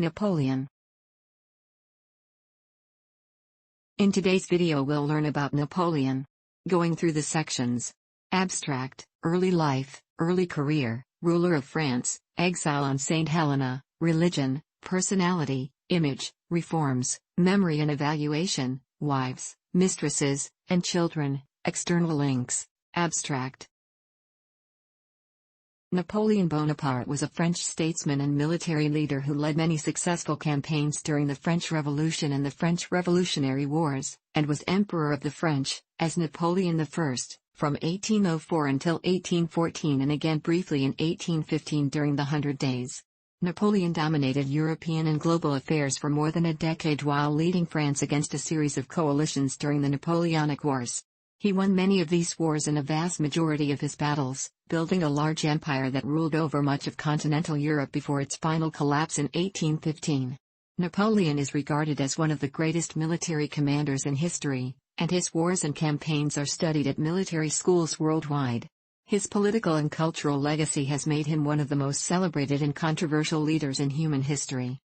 Napoleon. In today's video we'll learn about Napoleon. Going through the sections. Abstract, early life, early career, ruler of France, exile on St. Helena, religion, personality, image, reforms, memory and evaluation, wives, mistresses, and children, external links. Abstract. Napoleon Bonaparte was a French statesman and military leader who led many successful campaigns during the French Revolution and the French Revolutionary Wars, and was Emperor of the French, as Napoleon I, from 1804 until 1814 and again briefly in 1815 during the Hundred Days. Napoleon dominated European and global affairs for more than a decade while leading France against a series of coalitions during the Napoleonic Wars. He won many of these wars and a vast majority of his battles, building a large empire that ruled over much of continental Europe before its final collapse in 1815. Napoleon is regarded as one of the greatest military commanders in history, and his wars and campaigns are studied at military schools worldwide. His political and cultural legacy has made him one of the most celebrated and controversial leaders in human history.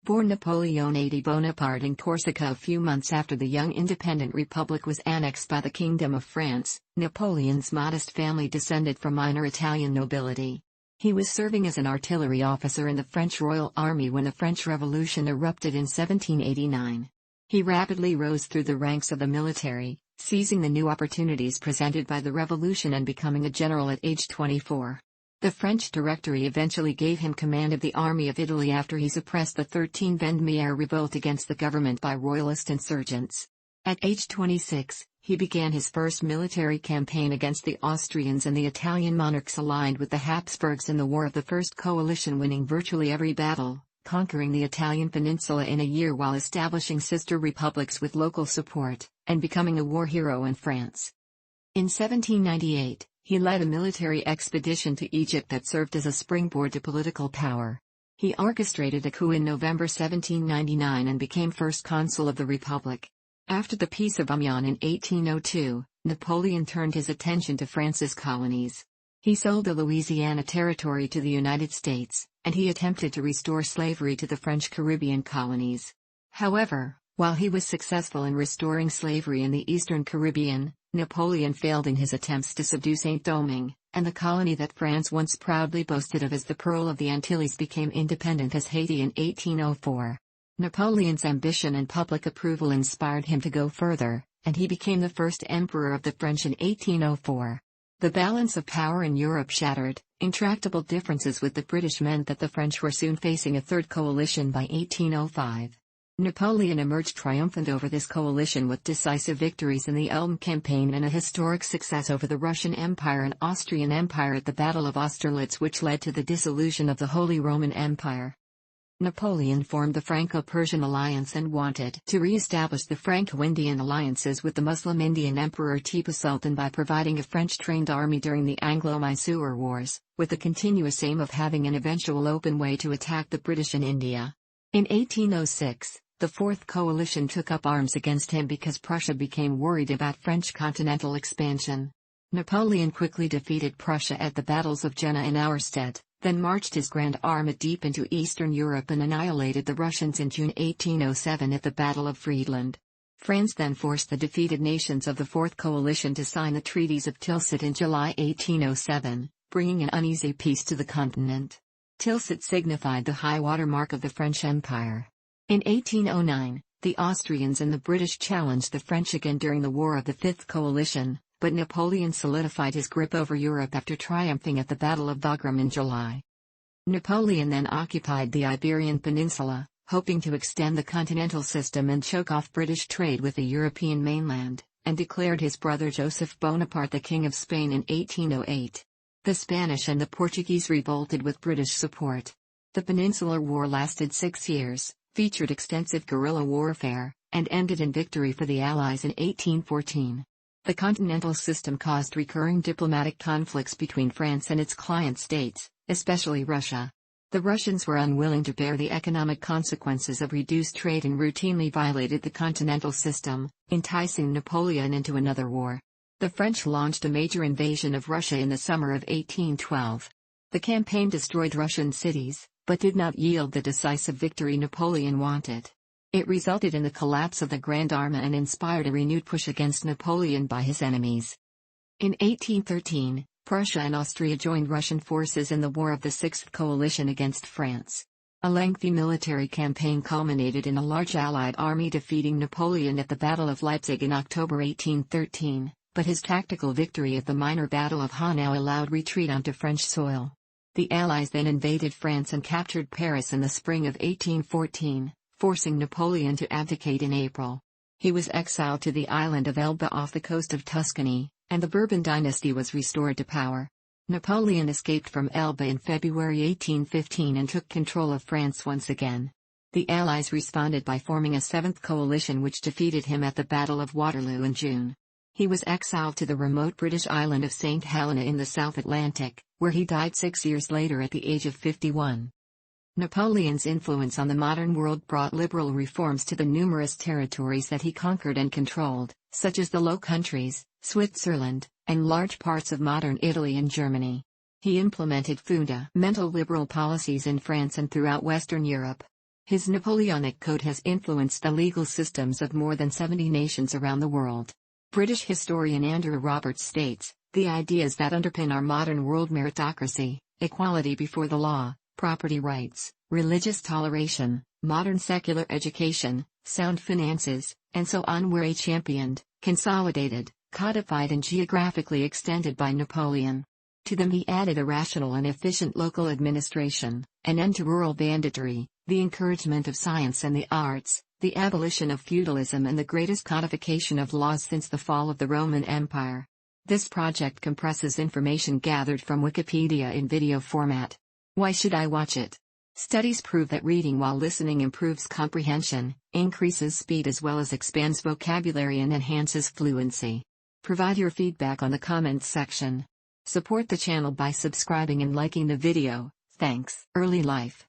Born Napoleon Bonaparte in Corsica a few months after the young independent republic was annexed by the Kingdom of France, Napoleon's modest family descended from minor Italian nobility. He was serving as an artillery officer in the French Royal Army when the French Revolution erupted in 1789. He rapidly rose through the ranks of the military, seizing the new opportunities presented by the revolution and becoming a general at age 24. The French Directory eventually gave him command of the Army of Italy after he suppressed the 13 Vendemiaire revolt against the government by royalist insurgents. At age 26, he began his first military campaign against the Austrians and the Italian monarchs aligned with the Habsburgs in the War of the First Coalition, winning virtually every battle, conquering the Italian peninsula in a year while establishing sister republics with local support, and becoming a war hero in France. In 1798, he led a military expedition to Egypt that served as a springboard to political power. He orchestrated a coup in November 1799 and became first consul of the Republic. After the Peace of Amiens in 1802, Napoleon turned his attention to France's colonies. He sold the Louisiana Territory to the United States, and he attempted to restore slavery to the French Caribbean colonies. However, while he was successful in restoring slavery in the Eastern Caribbean, Napoleon failed in his attempts to subdue Saint-Domingue, and the colony that France once proudly boasted of as the Pearl of the Antilles became independent as Haiti in 1804. Napoleon's ambition and public approval inspired him to go further, and he became the first emperor of the French in 1804. The balance of power in Europe shattered. Intractable differences with the British meant that the French were soon facing a third coalition by 1805. Napoleon emerged triumphant over this coalition with decisive victories in the Elbe campaign and a historic success over the Russian Empire and Austrian Empire at the Battle of Austerlitz, which led to the dissolution of the Holy Roman Empire. Napoleon formed the Franco-Persian alliance and wanted to re-establish the Franco-Indian alliances with the Muslim Indian Emperor Tipu Sultan by providing a French-trained army during the Anglo-Mysore Wars, with the continuous aim of having an eventual open way to attack the British in India. In 1806, the Fourth Coalition took up arms against him because Prussia became worried about French continental expansion. Napoleon quickly defeated Prussia at the battles of Jena and Auerstedt, then marched his Grand Army deep into Eastern Europe and annihilated the Russians in June 1807 at the Battle of Friedland. France then forced the defeated nations of the Fourth Coalition to sign the treaties of Tilsit in July 1807, bringing an uneasy peace to the continent. Tilsit signified the high water mark of the French Empire. In 1809, the Austrians and the British challenged the French again during the War of the Fifth Coalition, but Napoleon solidified his grip over Europe after triumphing at the Battle of Wagram in July. Napoleon then occupied the Iberian Peninsula, hoping to extend the continental system and choke off British trade with the European mainland, and declared his brother Joseph Bonaparte the King of Spain in 1808. The Spanish and the Portuguese revolted with British support. The Peninsular War lasted 6 years, featured extensive guerrilla warfare, and ended in victory for the Allies in 1814. The continental system caused recurring diplomatic conflicts between France and its client states, especially Russia. The Russians were unwilling to bear the economic consequences of reduced trade and routinely violated the continental system, enticing Napoleon into another war. The French launched a major invasion of Russia in the summer of 1812. The campaign destroyed Russian cities, but did not yield the decisive victory Napoleon wanted. It resulted in the collapse of the Grand Army and inspired a renewed push against Napoleon by his enemies. In 1813, Prussia and Austria joined Russian forces in the War of the Sixth Coalition against France. A lengthy military campaign culminated in a large Allied army defeating Napoleon at the Battle of Leipzig in October 1813, but his tactical victory at the minor Battle of Hanau allowed retreat onto French soil. The Allies then invaded France and captured Paris in the spring of 1814, forcing Napoleon to abdicate in April. He was exiled to the island of Elba off the coast of Tuscany, and the Bourbon dynasty was restored to power. Napoleon escaped from Elba in February 1815 and took control of France once again. The Allies responded by forming a seventh coalition which defeated him at the Battle of Waterloo in June. He was exiled to the remote British island of St. Helena in the South Atlantic, where he died 6 years later at the age of 51. Napoleon's influence on the modern world brought liberal reforms to the numerous territories that he conquered and controlled, such as the Low Countries, Switzerland, and large parts of modern Italy and Germany. He implemented fundamental liberal policies in France and throughout Western Europe. His Napoleonic Code has influenced the legal systems of more than 70 nations around the world. British historian Andrew Roberts states, "The ideas that underpin our modern world meritocracy, equality before the law, property rights, religious toleration, modern secular education, sound finances, and so on were championed, consolidated, codified and geographically extended by Napoleon. To them he added a rational and efficient local administration, an end to rural banditry, the encouragement of science and the arts, the abolition of feudalism and the greatest codification of laws since the fall of the Roman Empire." This project compresses information gathered from Wikipedia in video format. Why should I watch it? Studies prove that reading while listening improves comprehension, increases speed as well as expands vocabulary and enhances fluency. Provide your feedback on the comments section. Support the channel by subscribing and liking the video, thanks. Early life.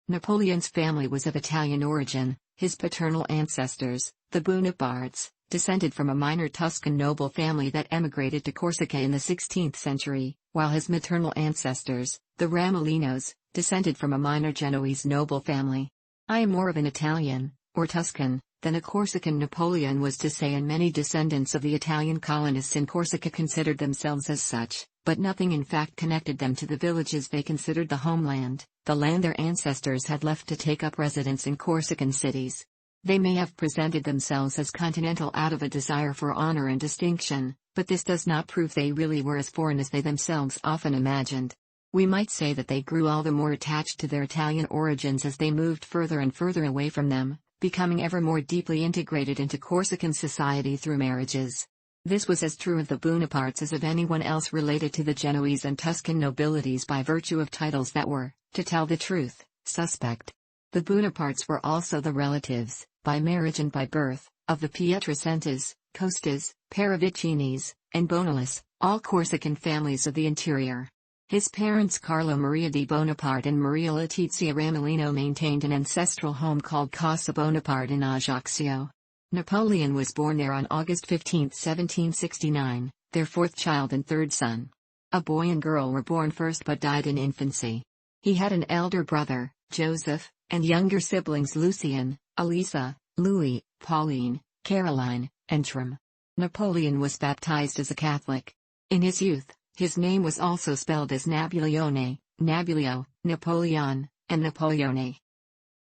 Napoleon's family was of Italian origin. His paternal ancestors, the Bonapartes, descended from a minor Tuscan noble family that emigrated to Corsica in the 16th century, while his maternal ancestors, the Ramolinos, descended from a minor Genoese noble family. "I am more of an Italian, or Tuscan, than a Corsican," Napoleon was to say, and many descendants of the Italian colonists in Corsica considered themselves as such, but nothing in fact connected them to the villages they considered the homeland, the land their ancestors had left to take up residence in Corsican cities. They may have presented themselves as continental out of a desire for honor and distinction, but this does not prove they really were as foreign as they themselves often imagined. We might say that they grew all the more attached to their Italian origins as they moved further and further away from them, becoming ever more deeply integrated into Corsican society through marriages. This was as true of the Bonapartes as of anyone else related to the Genoese and Tuscan nobilities by virtue of titles that were, to tell the truth, suspect. The Bonapartes were also the relatives, by marriage and by birth, of the Pietrasentes, Costas, Paravicinis, and Bonalis, all Corsican families of the interior. His parents Carlo Maria di Bonaparte and Maria Letizia Ramolino maintained an ancestral home called Casa Bonaparte in Ajaccio. Napoleon was born there on August 15, 1769, their fourth child and third son. A boy and girl were born first but died in infancy. He had an elder brother, Joseph, and younger siblings Lucien, Elisa, Louis, Pauline, Caroline, and Trim. Napoleon was baptized as a Catholic. In his youth, his name was also spelled as Napoleone, Nabulio, Napoleon, and Napoleone.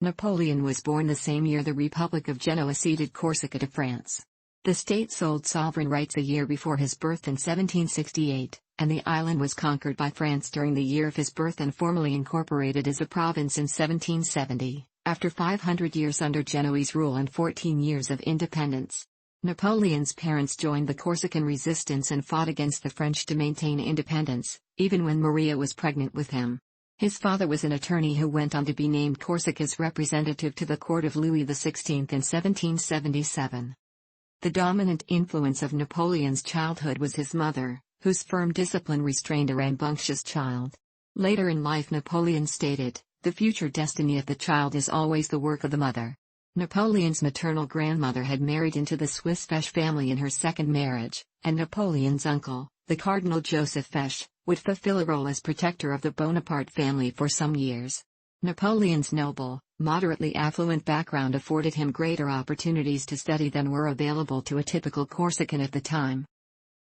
Napoleon was born the same year the Republic of Genoa ceded Corsica to France. The state sold sovereign rights a year before his birth in 1768, and the island was conquered by France during the year of his birth and formally incorporated as a province in 1770, after 500 years under Genoese rule and 14 years of independence. Napoleon's parents joined the Corsican resistance and fought against the French to maintain independence, even when Maria was pregnant with him. His father was an attorney who went on to be named Corsica's representative to the court of Louis XVI in 1777. The dominant influence of Napoleon's childhood was his mother, whose firm discipline restrained a rambunctious child. Later in life Napoleon stated, "The future destiny of the child is always the work of the mother." Napoleon's maternal grandmother had married into the Swiss Fesch family in her second marriage, and Napoleon's uncle, the Cardinal Joseph Fesch, would fulfill a role as protector of the Bonaparte family for some years. Napoleon's noble, moderately affluent background afforded him greater opportunities to study than were available to a typical Corsican at the time.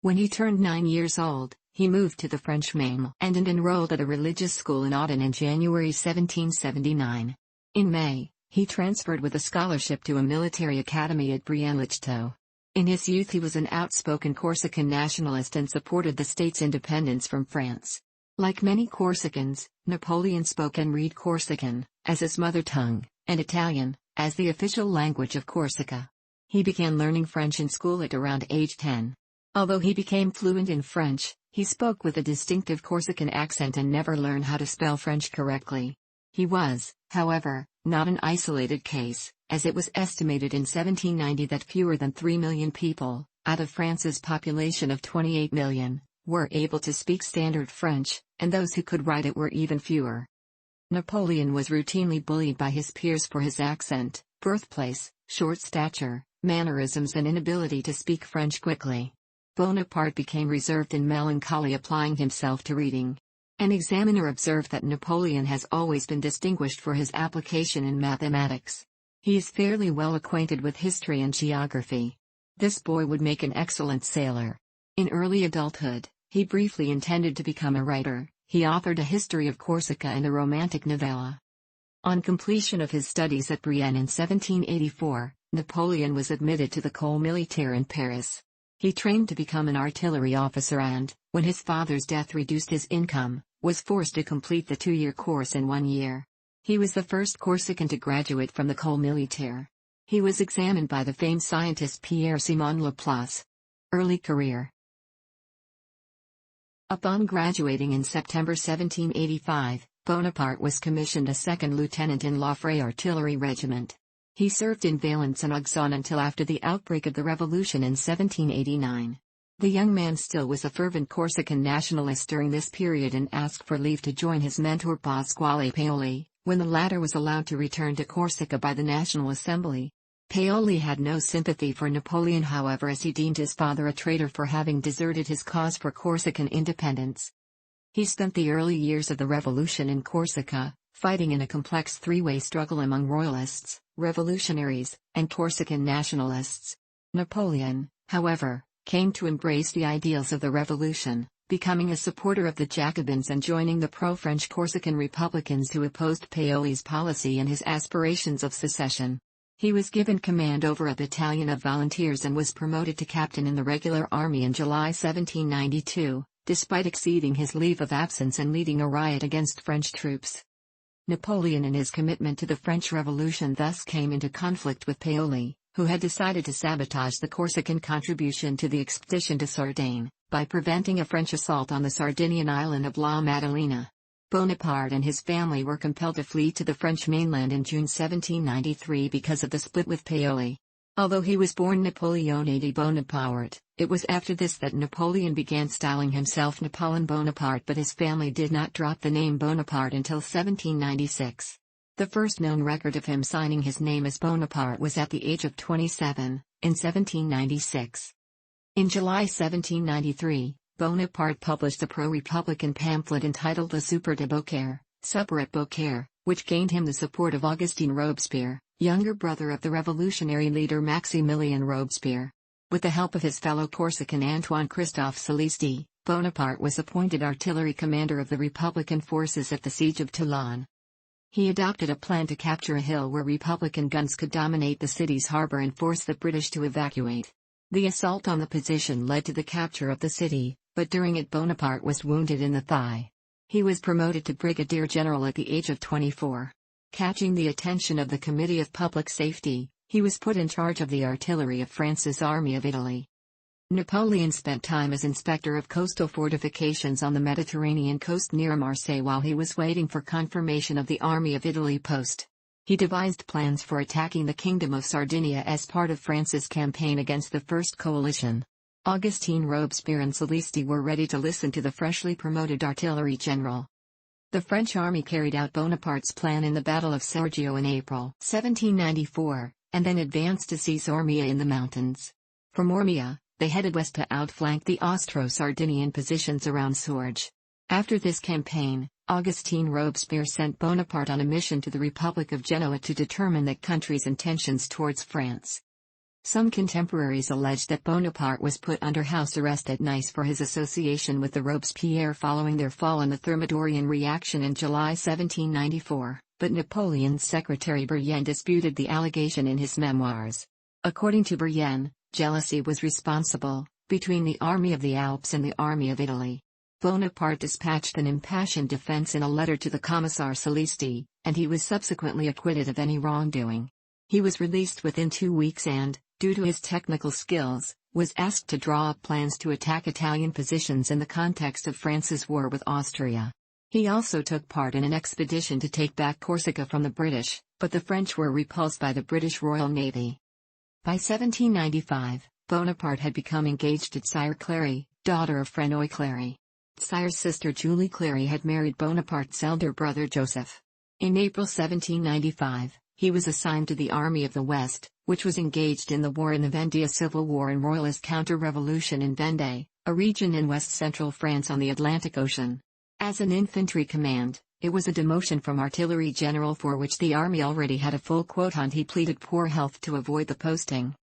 When he turned 9 years old, he moved to the French mainland and enrolled at a religious school in Autun in January 1779. In May, he transferred with a scholarship to a military academy at Brianlichto. In his youth he was an outspoken Corsican nationalist and supported the state's independence from France. Like many Corsicans, Napoleon spoke and read Corsican, as his mother tongue, and Italian, as the official language of Corsica. He began learning French in school at around age 10. Although he became fluent in French, he spoke with a distinctive Corsican accent and never learned how to spell French correctly. He was, however, not an isolated case, as it was estimated in 1790 that fewer than 3 million people, out of France's population of 28 million, were able to speak standard French, and those who could write it were even fewer. Napoleon was routinely bullied by his peers for his accent, birthplace, short stature, mannerisms and inability to speak French quickly. Bonaparte became reserved and melancholy, applying himself to reading. An examiner observed that Napoleon has always been distinguished for his application in mathematics. He is fairly well acquainted with history and geography. This boy would make an excellent sailor. In early adulthood, he briefly intended to become a writer. He authored a history of Corsica and a romantic novella. On completion of his studies at Brienne in 1784, Napoleon was admitted to the École Militaire in Paris. He trained to become an artillery officer and, when his father's death reduced his income, was forced to complete the 2-year course in 1 year. He was the first Corsican to graduate from the École Militaire. He was examined by the famed scientist Pierre-Simon Laplace. Early career. Upon graduating in September 1785, Bonaparte was commissioned a second lieutenant in Laffrey Artillery Regiment. He served in Valence and Auxonne until after the outbreak of the Revolution in 1789. The young man still was a fervent Corsican nationalist during this period and asked for leave to join his mentor Pasquale Paoli, when the latter was allowed to return to Corsica by the National Assembly. Paoli had no sympathy for Napoleon, however, as he deemed his father a traitor for having deserted his cause for Corsican independence. He spent the early years of the revolution in Corsica, fighting in a complex three-way struggle among royalists, revolutionaries, and Corsican nationalists. Napoleon, however, came to embrace the ideals of the revolution, becoming a supporter of the Jacobins and joining the pro-French Corsican Republicans who opposed Paoli's policy and his aspirations of secession. He was given command over a battalion of volunteers and was promoted to captain in the regular army in July 1792, despite exceeding his leave of absence and leading a riot against French troops. Napoleon and his commitment to the French Revolution thus came into conflict with Paoli, who had decided to sabotage the Corsican contribution to the expedition to Sardaigne, by preventing a French assault on the Sardinian island of La Maddalena. Bonaparte and his family were compelled to flee to the French mainland in June 1793 because of the split with Paoli. Although he was born Napoleone di Bonaparte, it was after this that Napoleon began styling himself Napoleon Bonaparte, but his family did not drop the name Bonaparte until 1796. The first known record of him signing his name as Bonaparte was at the age of 27, in 1796. In July 1793, Bonaparte published a pro-republican pamphlet entitled Le Super de Beaucaire, Supper at Beaucaire, which gained him the support of Augustin Robespierre, younger brother of the revolutionary leader Maximilien Robespierre. With the help of his fellow Corsican Antoine Christophe Salisti, Bonaparte was appointed artillery commander of the Republican forces at the siege of Toulon. He adopted a plan to capture a hill where Republican guns could dominate the city's harbor and force the British to evacuate. The assault on the position led to the capture of the city, but during it Bonaparte was wounded in the thigh. He was promoted to brigadier general at the age of 24. Catching the attention of the Committee of Public Safety, he was put in charge of the artillery of France's Army of Italy. Napoleon spent time as inspector of coastal fortifications on the Mediterranean coast near Marseille while he was waiting for confirmation of the Army of Italy post. He devised plans for attacking the Kingdom of Sardinia as part of France's campaign against the First Coalition. Augustin Robespierre and Salisti were ready to listen to the freshly promoted artillery general. The French army carried out Bonaparte's plan in the Battle of Sergio in April 1794, and then advanced to seize Ormia in the mountains. From Ormia, they headed west to outflank the Austro-Sardinian positions around Sorge. After this campaign, Augustin Robespierre sent Bonaparte on a mission to the Republic of Genoa to determine that country's intentions towards France. Some contemporaries allege that Bonaparte was put under house arrest at Nice for his association with the Robespierre following their fall in the Thermidorian reaction in July 1794, but Napoleon's secretary Brienne disputed the allegation in his memoirs. According to Brienne, jealousy was responsible, between the Army of the Alps and the Army of Italy. Bonaparte dispatched an impassioned defense in a letter to the Commissar Salisti, and he was subsequently acquitted of any wrongdoing. He was released within 2 weeks and, due to his technical skills, was asked to draw up plans to attack Italian positions in the context of France's war with Austria. He also took part in an expedition to take back Corsica from the British, but the French were repulsed by the British Royal Navy. By 1795, Bonaparte had become engaged to Sire Clary, daughter of Frénoy Clary. Sire's sister Julie Clary had married Bonaparte's elder brother Joseph. In April 1795, he was assigned to the Army of the West, which was engaged in the war in the Vendée Civil War and Royalist counter-revolution in Vendée, a region in west-central France on the Atlantic Ocean. As an infantry command, it was a demotion from artillery general for which the army already had a full quota and he pleaded poor health to avoid the posting.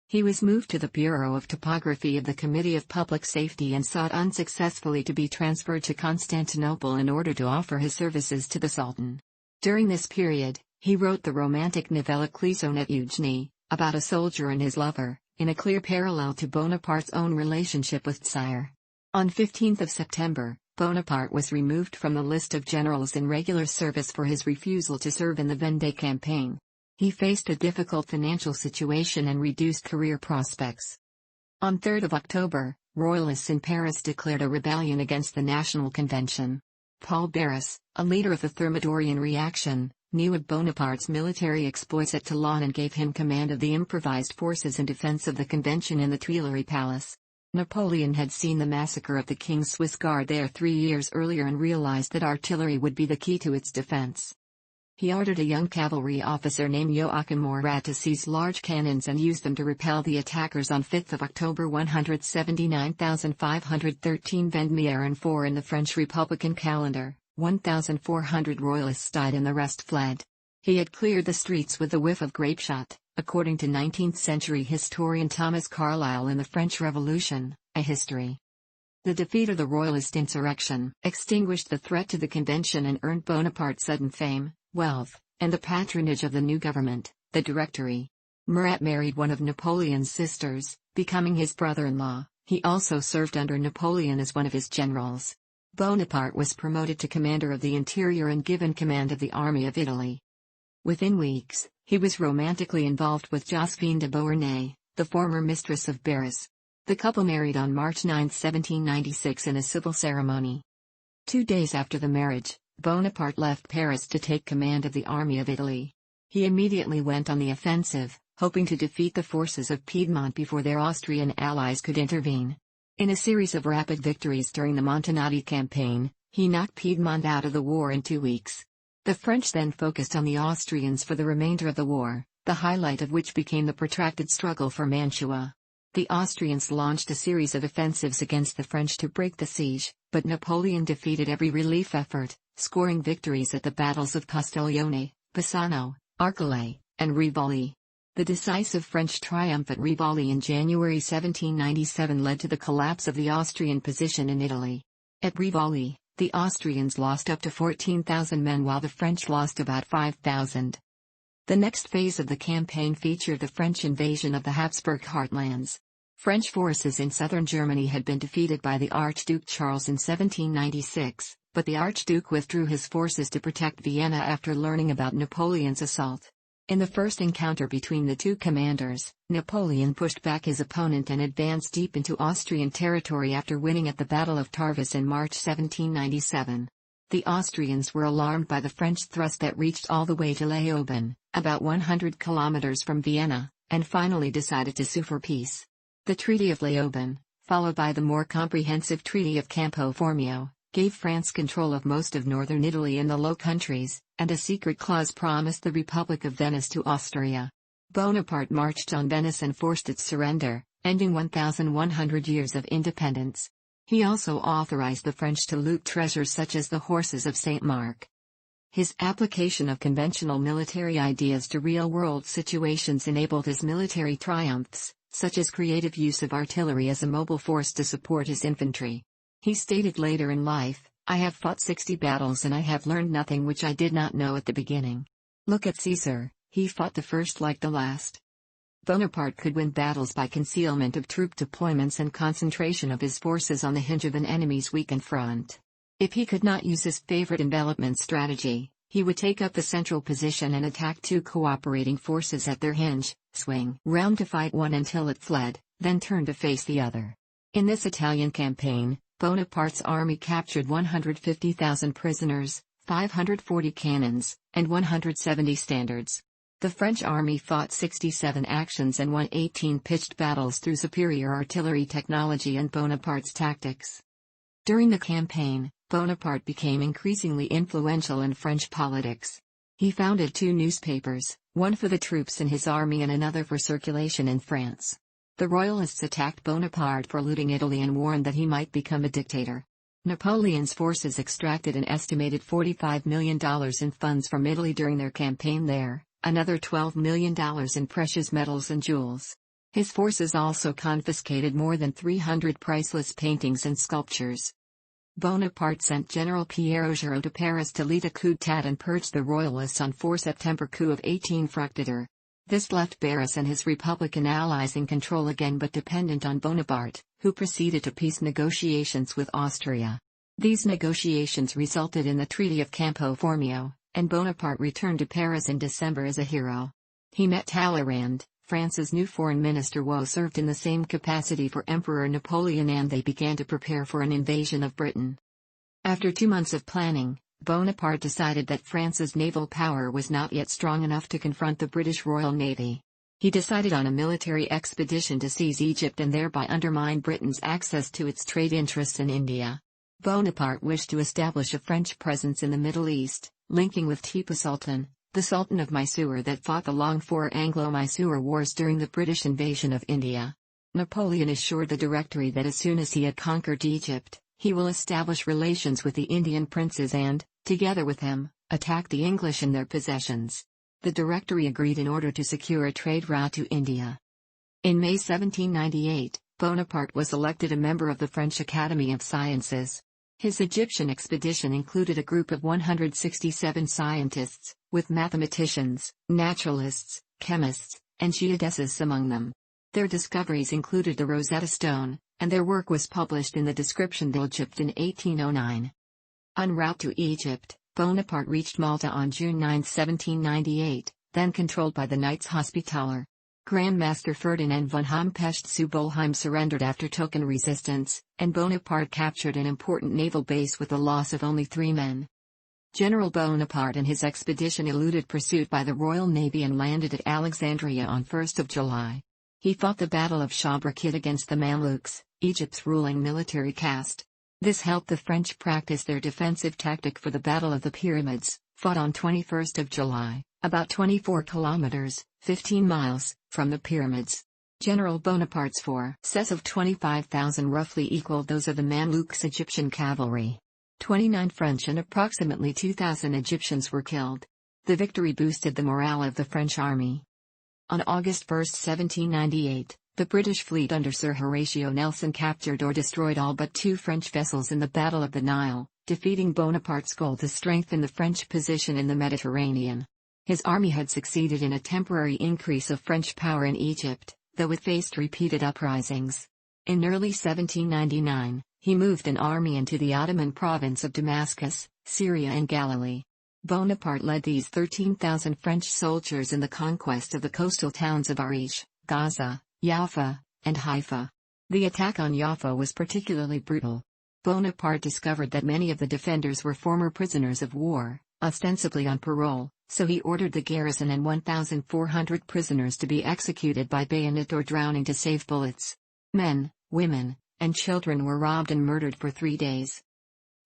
He was moved to the Bureau of Topography of the Committee of Public Safety and sought unsuccessfully to be transferred to Constantinople in order to offer his services to the Sultan. During this period, he wrote the romantic novella Clisson et Eugénie, about a soldier and his lover, in a clear parallel to Bonaparte's own relationship with Sire. On 15 September, Bonaparte was removed from the list of generals in regular service for his refusal to serve in the Vendée campaign. He faced a difficult financial situation and reduced career prospects. On 3 October, Royalists in Paris declared a rebellion against the National Convention. Paul Barras, a leader of the Thermidorian reaction, knew of Bonaparte's military exploits at Toulon and gave him command of the improvised forces in defense of the convention in the Tuileries Palace. Napoleon had seen the massacre of the King's Swiss Guard there 3 years earlier and realized that artillery would be the key to its defense. He ordered a young cavalry officer named Joachim Murat to seize large cannons and use them to repel the attackers. On 5 October 179,513 Vendémiaire and 4 in the French Republican calendar, 1,400 royalists died and the rest fled. He had cleared the streets with a whiff of grapeshot, according to 19th-century historian Thomas Carlyle in The French Revolution, A History. The defeat of the royalist insurrection extinguished the threat to the convention and earned Bonaparte sudden fame, wealth, and the patronage of the new government, the Directory. Murat married one of Napoleon's sisters, becoming his brother-in-law. He also served under Napoleon as one of his generals. Bonaparte was promoted to commander of the interior and given command of the Army of Italy. Within weeks, he was romantically involved with Josephine de Beauharnais, the former mistress of Barras. The couple married on March 9, 1796 in a civil ceremony. 2 days after the marriage, Bonaparte left Paris to take command of the Army of Italy. He immediately went on the offensive, hoping to defeat the forces of Piedmont before their Austrian allies could intervene. In a series of rapid victories during the Montanati campaign, he knocked Piedmont out of the war in 2 weeks. The French then focused on the Austrians for the remainder of the war, the highlight of which became the protracted struggle for Mantua. The Austrians launched a series of offensives against the French to break the siege, but Napoleon defeated every relief effort, scoring victories at the battles of Castiglione, Bassano, Arcole, and Rivoli. The decisive French triumph at Rivoli in January 1797 led to the collapse of the Austrian position in Italy. At Rivoli, the Austrians lost up to 14,000 men while the French lost about 5,000. The next phase of the campaign featured the French invasion of the Habsburg heartlands. French forces in southern Germany had been defeated by the Archduke Charles in 1796, but the Archduke withdrew his forces to protect Vienna after learning about Napoleon's assault. In the first encounter between the two commanders, Napoleon pushed back his opponent and advanced deep into Austrian territory after winning at the Battle of Tarvis in March 1797. The Austrians were alarmed by the French thrust that reached all the way to Leoben, about 100 kilometers from Vienna, and finally decided to sue for peace. The Treaty of Leoben, followed by the more comprehensive Treaty of Campo Formio, gave France control of most of northern Italy and the Low Countries, and a secret clause promised the Republic of Venice to Austria. Bonaparte marched on Venice and forced its surrender, ending 1,100 years of independence. He also authorized the French to loot treasures such as the horses of Saint Mark. His application of conventional military ideas to real-world situations enabled his military triumphs, such as creative use of artillery as a mobile force to support his infantry. He stated later in life, "I have fought 60 battles and I have learned nothing which I did not know at the beginning. Look at Caesar, he fought the first like the last." Bonaparte could win battles by concealment of troop deployments and concentration of his forces on the hinge of an enemy's weakened front. If he could not use his favorite envelopment strategy, he would take up the central position and attack two cooperating forces at their hinge, swing round to fight one until it fled, then turn to face the other. In this Italian campaign, Bonaparte's army captured 150,000 prisoners, 540 cannons, and 170 standards. The French army fought 67 actions and won 18 pitched battles through superior artillery technology and Bonaparte's tactics. During the campaign, Bonaparte became increasingly influential in French politics. He founded two newspapers, one for the troops in his army and another for circulation in France. The Royalists attacked Bonaparte for looting Italy and warned that he might become a dictator. Napoleon's forces extracted an estimated $45 million in funds from Italy during their campaign there, another $12 million in precious metals and jewels. His forces also confiscated more than 300 priceless paintings and sculptures. Bonaparte sent General Pierre Augereau to Paris to lead a coup d'état and purge the Royalists on 4 September coup of 18 Fructidor. This left Barras and his Republican allies in control again but dependent on Bonaparte, who proceeded to peace negotiations with Austria. These negotiations resulted in the Treaty of Campo Formio, and Bonaparte returned to Paris in December as a hero. He met Talleyrand, France's new foreign minister who served in the same capacity for Emperor Napoleon, and they began to prepare for an invasion of Britain. After 2 months of planning, Bonaparte decided that France's naval power was not yet strong enough to confront the British Royal Navy. He decided on a military expedition to seize Egypt and thereby undermine Britain's access to its trade interests in India. Bonaparte wished to establish a French presence in the Middle East, linking with Tipu Sultan, the Sultan of Mysore that fought the long-four Anglo-Mysore Wars during the British invasion of India. Napoleon assured the Directory that as soon as he had conquered Egypt, he will establish relations with the Indian princes and, together with him, attack the English in their possessions. The Directory agreed in order to secure a trade route to India. In May 1798, Bonaparte was elected a member of the French Academy of Sciences. His Egyptian expedition included a group of 167 scientists, with mathematicians, naturalists, chemists, and geodesists among them. Their discoveries included the Rosetta Stone, and their work was published in the Description d'Egypte in 1809. En route to Egypt, Bonaparte reached Malta on June 9, 1798, then controlled by the Knights Hospitaller. Grand Master Ferdinand von Humpecht zu Bolheim surrendered after token resistance, and Bonaparte captured an important naval base with the loss of only 3 men. General Bonaparte and his expedition eluded pursuit by the Royal Navy and landed at Alexandria on 1 July. He fought the Battle of Shabrakit against the Mamluks, Egypt's ruling military caste. This helped the French practice their defensive tactic for the Battle of the Pyramids, fought on 21 July, about 24 kilometers, 15 miles, from the pyramids. General Bonaparte's forces of 25,000 roughly equaled those of the Mamluks' Egyptian cavalry. 29 French and approximately 2,000 Egyptians were killed. The victory boosted the morale of the French army. On August 1, 1798, the British fleet under Sir Horatio Nelson captured or destroyed all but 2 French vessels in the Battle of the Nile, defeating Bonaparte's goal to strengthen the French position in the Mediterranean. His army had succeeded in a temporary increase of French power in Egypt, though it faced repeated uprisings. In early 1799, he moved an army into the Ottoman province of Damascus, Syria and Galilee. Bonaparte led these 13,000 French soldiers in the conquest of the coastal towns of Arish, Gaza, Jaffa, and Haifa. The attack on Jaffa was particularly brutal. Bonaparte discovered that many of the defenders were former prisoners of war, ostensibly on parole, so he ordered the garrison and 1,400 prisoners to be executed by bayonet or drowning to save bullets. Men, women, and children were robbed and murdered for 3 days.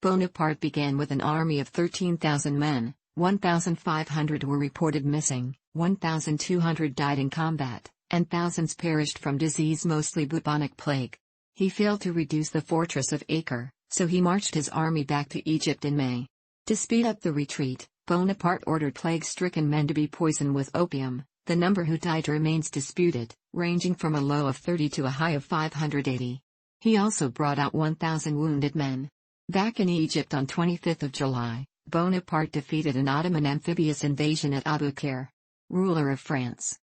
Bonaparte began with an army of 13,000 men, 1,500 were reported missing, 1,200 died in combat, and thousands perished from disease, mostly bubonic plague. He failed to reduce the fortress of Acre, so he marched his army back to Egypt in May. To speed up the retreat, Bonaparte ordered plague-stricken men to be poisoned with opium. The number who died remains disputed, ranging from a low of 30 to a high of 580. He also brought out 1,000 wounded men. Back in Egypt on 25 July, Bonaparte defeated an Ottoman amphibious invasion at Abu Qir, ruler of France.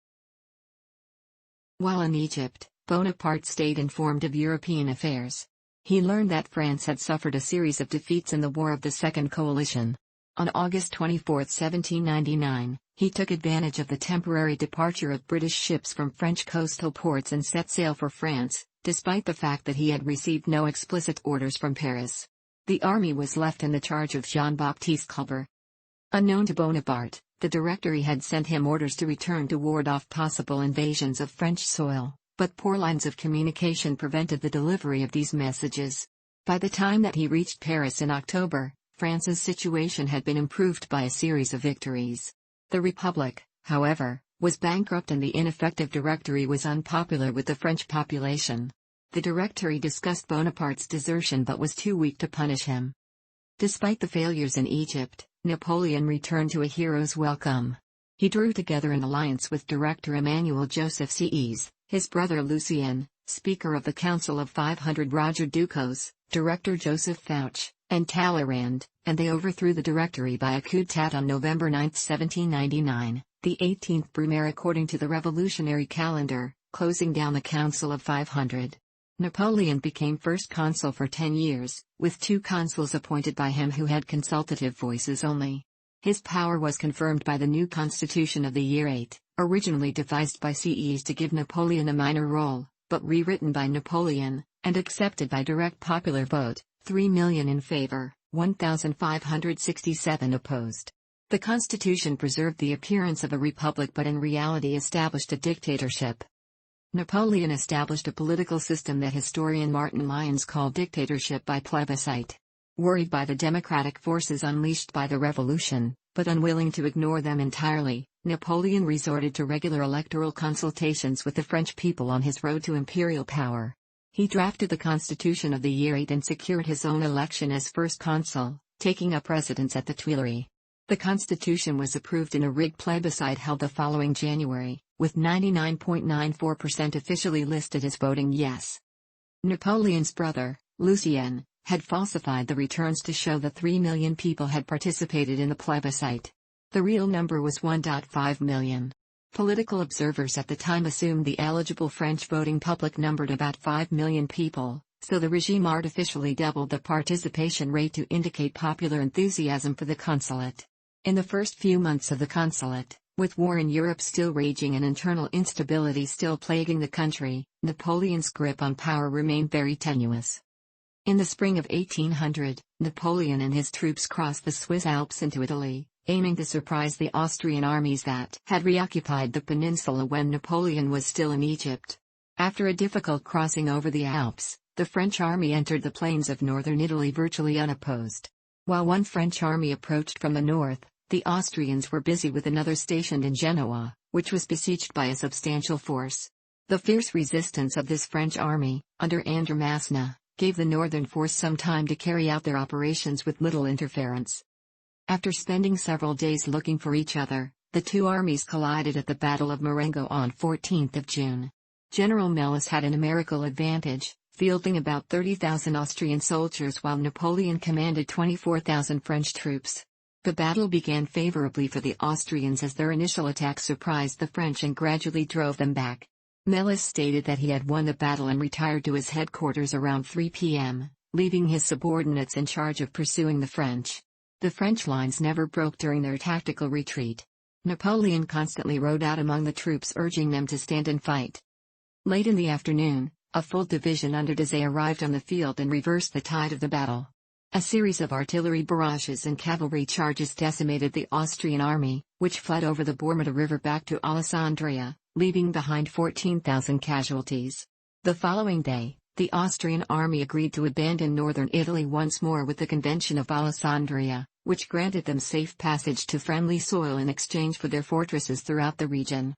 While in Egypt, Bonaparte stayed informed of European affairs. He learned that France had suffered a series of defeats in the War of the Second Coalition. On August 24, 1799, he took advantage of the temporary departure of British ships from French coastal ports and set sail for France, despite the fact that he had received no explicit orders from Paris. The army was left in the charge of Jean-Baptiste Colbert. Unknown to Bonaparte, the Directory had sent him orders to return to ward off possible invasions of French soil, but poor lines of communication prevented the delivery of these messages. By the time that he reached Paris in October, France's situation had been improved by a series of victories. The Republic, however, was bankrupt and the ineffective Directory was unpopular with the French population. The Directory discussed Bonaparte's desertion but was too weak to punish him. Despite the failures in Egypt, Napoleon returned to a hero's welcome. He drew together an alliance with Director Emmanuel Joseph Sieyès, his brother Lucien, Speaker of the Council of 500 Roger Ducos, Director Joseph Fouché, and Talleyrand, and they overthrew the Directory by a coup d'état on November 9, 1799, the 18th Brumaire according to the revolutionary calendar, closing down the Council of 500. Napoleon became first consul for 10 years, with 2 consuls appointed by him who had consultative voices only. His power was confirmed by the new constitution of the year 8, originally devised by Sieyès to give Napoleon a minor role, but rewritten by Napoleon, and accepted by direct popular vote, 3 million in favor, 1,567 opposed. The constitution preserved the appearance of a republic but in reality established a dictatorship. Napoleon established a political system that historian Martin Lyons called dictatorship by plebiscite. Worried by the democratic forces unleashed by the revolution, but unwilling to ignore them entirely, Napoleon resorted to regular electoral consultations with the French people on his road to imperial power. He drafted the constitution of the year 8 and secured his own election as first consul, taking up residence at the Tuileries. The constitution was approved in a rigged plebiscite held the following January, with 99.94% officially listed as voting yes. Napoleon's brother, Lucien, had falsified the returns to show that 3 million people had participated in the plebiscite. The real number was 1.5 million. Political observers at the time assumed the eligible French voting public numbered about 5 million people, so the regime artificially doubled the participation rate to indicate popular enthusiasm for the consulate. In the first few months of the consulate, with war in Europe still raging and internal instability still plaguing the country, Napoleon's grip on power remained very tenuous. In the spring of 1800, Napoleon and his troops crossed the Swiss Alps into Italy, aiming to surprise the Austrian armies that had reoccupied the peninsula when Napoleon was still in Egypt. After a difficult crossing over the Alps, the French army entered the plains of northern Italy virtually unopposed. While one French army approached from the north, the Austrians were busy with another stationed in Genoa, which was besieged by a substantial force. The fierce resistance of this French army, under Andrew Masséna, gave the northern force some time to carry out their operations with little interference. After spending several days looking for each other, the two armies collided at the Battle of Marengo on 14 June. General Melas had a numerical advantage, fielding about 30,000 Austrian soldiers while Napoleon commanded 24,000 French troops. The battle began favorably for the Austrians as their initial attack surprised the French and gradually drove them back. Melas stated that he had won the battle and retired to his headquarters around 3 p.m., leaving his subordinates in charge of pursuing the French. The French lines never broke during their tactical retreat. Napoleon constantly rode out among the troops urging them to stand and fight. Late in the afternoon, a full division under Dezay arrived on the field and reversed the tide of the battle. A series of artillery barrages and cavalry charges decimated the Austrian army, which fled over the Bormida River back to Alessandria, leaving behind 14,000 casualties. The following day, the Austrian army agreed to abandon northern Italy once more with the Convention of Alessandria, which granted them safe passage to friendly soil in exchange for their fortresses throughout the region.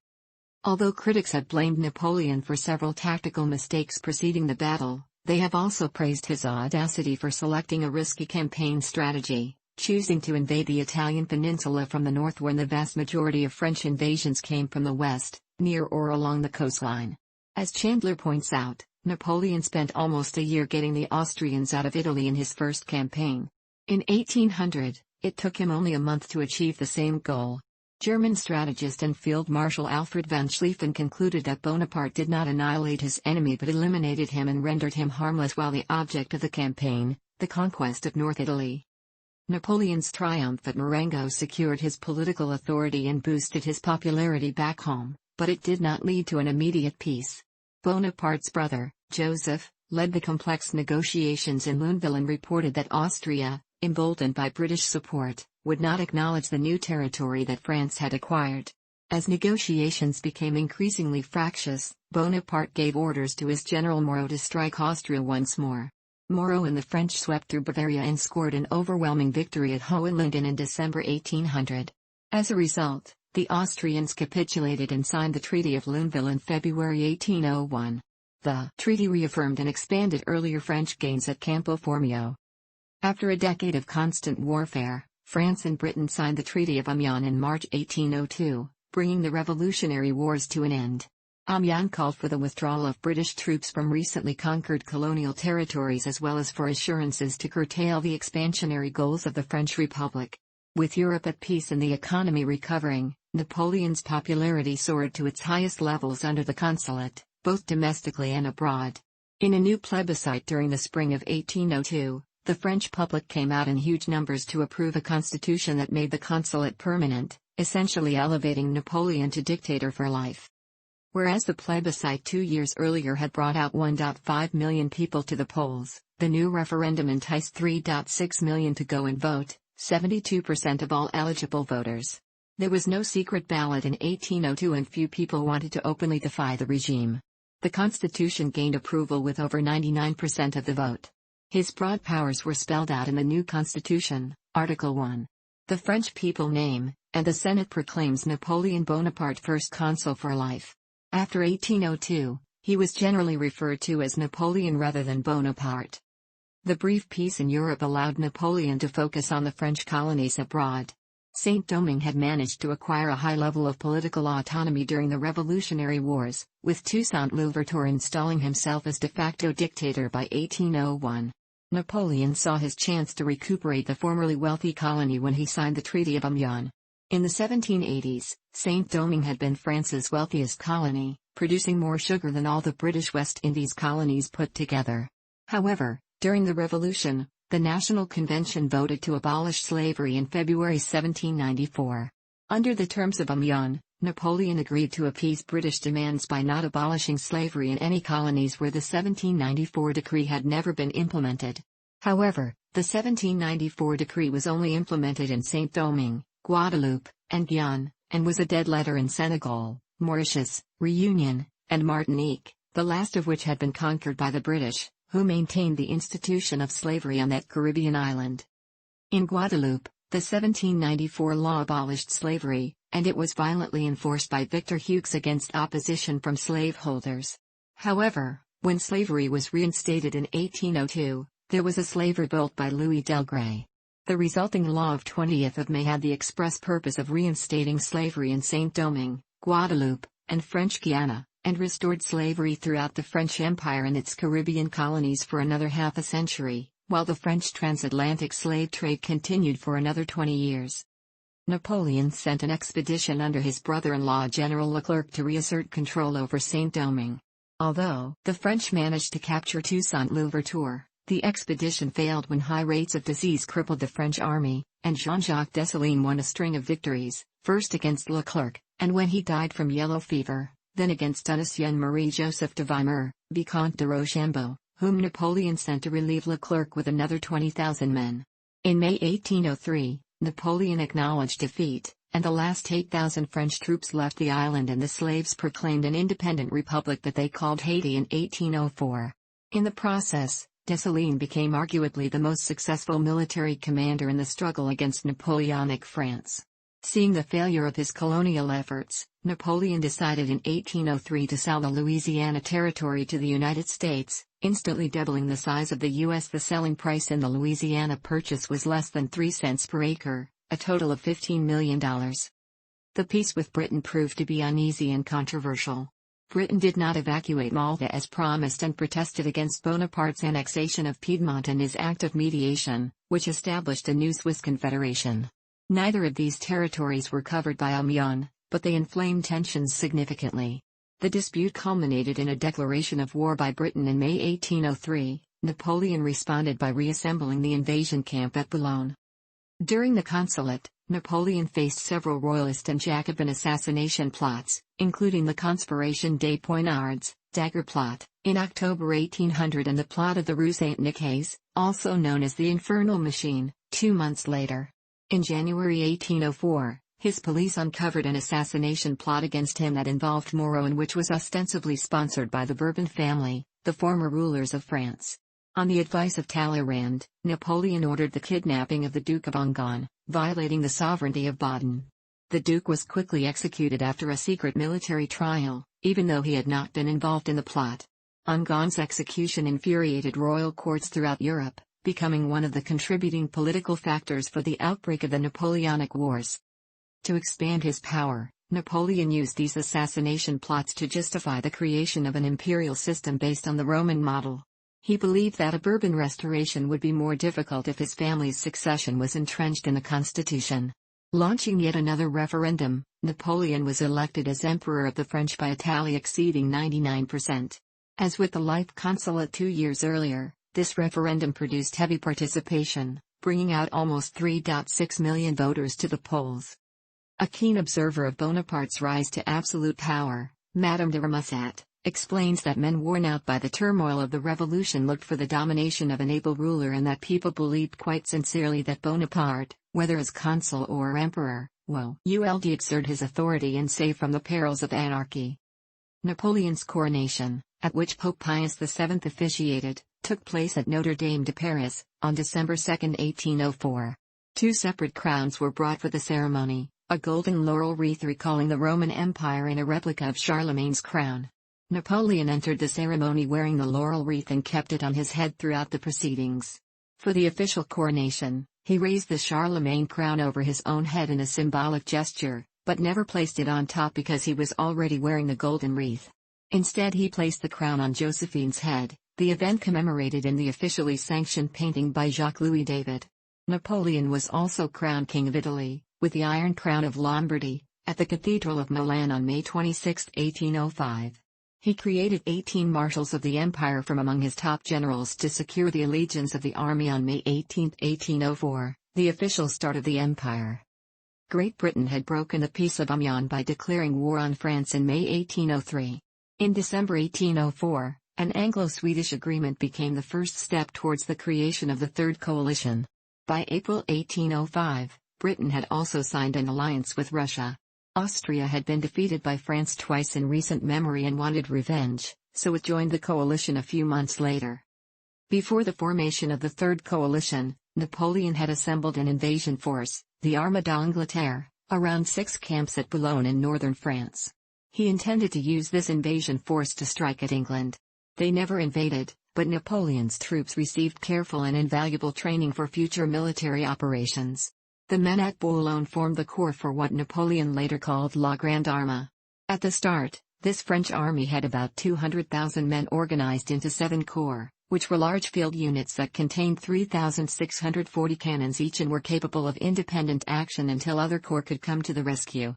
Although critics had blamed Napoleon for several tactical mistakes preceding the battle, They have also praised his audacity for selecting a risky campaign strategy, choosing to invade the Italian peninsula from the north when the vast majority of French invasions came from the west, near or along the coastline. As Chandler points out, Napoleon spent almost a year getting the Austrians out of Italy in his first campaign. In 1800, it took him only a month to achieve the same goal. German strategist and Field Marshal Alfred von Schlieffen concluded that Bonaparte did not annihilate his enemy but eliminated him and rendered him harmless while the object of the campaign, the conquest of North Italy. Napoleon's triumph at Marengo secured his political authority and boosted his popularity back home, but it did not lead to an immediate peace. Bonaparte's brother, Joseph, led the complex negotiations in Luneville and reported that Austria, emboldened by British support, would not acknowledge the new territory that France had acquired. As negotiations became increasingly fractious, Bonaparte gave orders to his general Moreau to strike Austria once more. Moreau and the French swept through Bavaria and scored an overwhelming victory at Hohenlinden in December 1800. As a result, the Austrians capitulated and signed the Treaty of Luneville in February 1801. The treaty reaffirmed and expanded earlier French gains at Campo Formio. After a decade of constant warfare, France and Britain signed the Treaty of Amiens in March 1802, bringing the Revolutionary Wars to an end. Amiens called for the withdrawal of British troops from recently conquered colonial territories as well as for assurances to curtail the expansionary goals of the French Republic. With Europe at peace and the economy recovering, Napoleon's popularity soared to its highest levels under the Consulate, both domestically and abroad. In a new plebiscite during the spring of 1802, the French public came out in huge numbers to approve a constitution that made the consulate permanent, essentially elevating Napoleon to dictator for life. Whereas the plebiscite 2 years earlier had brought out 1.5 million people to the polls, the new referendum enticed 3.6 million to go and vote, 72% of all eligible voters. There was no secret ballot in 1802 and few people wanted to openly defy the regime. The constitution gained approval with over 99% of the vote. His broad powers were spelled out in the new constitution, Article 1. The French people name, and the Senate proclaims Napoleon Bonaparte first consul for life. After 1802, he was generally referred to as Napoleon rather than Bonaparte. The brief peace in Europe allowed Napoleon to focus on the French colonies abroad. Saint-Domingue had managed to acquire a high level of political autonomy during the Revolutionary Wars, with Toussaint Louverture installing himself as de facto dictator by 1801. Napoleon saw his chance to recuperate the formerly wealthy colony when he signed the Treaty of Amiens. In the 1780s, Saint-Domingue had been France's wealthiest colony, producing more sugar than all the British West Indies colonies put together. However, during the Revolution, the National Convention voted to abolish slavery in February 1794. Under the terms of Amiens, Napoleon agreed to appease British demands by not abolishing slavery in any colonies where the 1794 decree had never been implemented. However, the 1794 decree was only implemented in Saint-Domingue, Guadeloupe, and Guyane, and was a dead letter in Senegal, Mauritius, Réunion, and Martinique, the last of which had been conquered by the British, who maintained the institution of slavery on that Caribbean island. In Guadeloupe, the 1794 law abolished slavery, and it was violently enforced by Victor Hugues against opposition from slaveholders. However, when slavery was reinstated in 1802, there was a slave revolt by Louis Delgray. The resulting law of 20th of May had the express purpose of reinstating slavery in Saint-Domingue, Guadeloupe, and French Guiana, and restored slavery throughout the French Empire and its Caribbean colonies for another half a century, while the French transatlantic slave trade continued for another 20 years. Napoleon sent an expedition under his brother-in-law General Leclerc to reassert control over Saint-Domingue. Although the French managed to capture Toussaint Louverture, the expedition failed when high rates of disease crippled the French army, and Jean-Jacques Dessalines won a string of victories, first against Leclerc, and when he died from yellow fever, then against Donatien Marie-Joseph de Weimar, Vicomte de Rochambeau, whom Napoleon sent to relieve Leclerc with another 20,000 men. In May 1803, Napoleon acknowledged defeat, and the last 8,000 French troops left the island and the slaves proclaimed an independent republic that they called Haiti in 1804. In the process, Dessalines became arguably the most successful military commander in the struggle against Napoleonic France. Seeing the failure of his colonial efforts, Napoleon decided in 1803 to sell the Louisiana Territory to the United States, instantly doubling the size of the U.S. The selling price in the Louisiana Purchase was less than 3 cents per acre, a total of $15 million. The peace with Britain proved to be uneasy and controversial. Britain did not evacuate Malta as promised and protested against Bonaparte's annexation of Piedmont and his act of mediation, which established a new Swiss Confederation. Neither of these territories were covered by Amiens, but they inflamed tensions significantly. The dispute culminated in a declaration of war by Britain in May 1803. Napoleon responded by reassembling the invasion camp at Boulogne. During the consulate, Napoleon faced several royalist and Jacobin assassination plots, including the Conspiration des Poignards, dagger plot, in October 1800 and the plot of the Rue Saint-Nicaise, also known as the Infernal Machine, 2 months later. In January 1804, his police uncovered an assassination plot against him that involved Moreau and which was ostensibly sponsored by the Bourbon family, the former rulers of France. On the advice of Talleyrand, Napoleon ordered the kidnapping of the Duke of Enghien, violating the sovereignty of Baden. The Duke was quickly executed after a secret military trial, even though he had not been involved in the plot. Enghien's execution infuriated royal courts throughout Europe, becoming one of the contributing political factors for the outbreak of the Napoleonic Wars. To expand his power, Napoleon used these assassination plots to justify the creation of an imperial system based on the Roman model. He believed that a Bourbon restoration would be more difficult if his family's succession was entrenched in the constitution. Launching yet another referendum, Napoleon was elected as Emperor of the French by a tally exceeding 99%. As with the Life Consulate 2 years earlier, this referendum produced heavy participation, bringing out almost 3.6 million voters to the polls. A keen observer of Bonaparte's rise to absolute power, Madame de Remusat, explains that men worn out by the turmoil of the revolution looked for the domination of an able ruler and that people believed quite sincerely that Bonaparte, whether as consul or emperor, would exert his authority and save from the perils of anarchy. Napoleon's coronation, at which Pope Pius VII officiated, took place at Notre Dame de Paris, on December 2, 1804. 2 separate crowns were brought for the ceremony, a golden laurel wreath recalling the Roman Empire and a replica of Charlemagne's crown. Napoleon entered the ceremony wearing the laurel wreath and kept it on his head throughout the proceedings. For the official coronation, he raised the Charlemagne crown over his own head in a symbolic gesture, but never placed it on top because he was already wearing the golden wreath. Instead he placed the crown on Josephine's head, the event commemorated in the officially sanctioned painting by Jacques-Louis David. Napoleon was also crowned King of Italy, with the Iron Crown of Lombardy, at the Cathedral of Milan on May 26, 1805. He created 18 marshals of the empire from among his top generals to secure the allegiance of the army on May 18, 1804, the official start of the empire. Great Britain had broken the Peace of Amiens by declaring war on France in May 1803. In December 1804, an Anglo-Swedish agreement became the first step towards the creation of the Third Coalition. By April 1805, Britain had also signed an alliance with Russia. Austria had been defeated by France twice in recent memory and wanted revenge, so it joined the coalition a few months later. Before the formation of the Third Coalition, Napoleon had assembled an invasion force, the Armée d'Angleterre, around 6 camps at Boulogne in northern France. He intended to use this invasion force to strike at England. They never invaded, but Napoleon's troops received careful and invaluable training for future military operations. The men at Boulogne formed the corps for what Napoleon later called La Grande Armée. At the start, this French army had about 200,000 men organized into 7 corps, which were large field units that contained 3,640 cannons each and were capable of independent action until other corps could come to the rescue.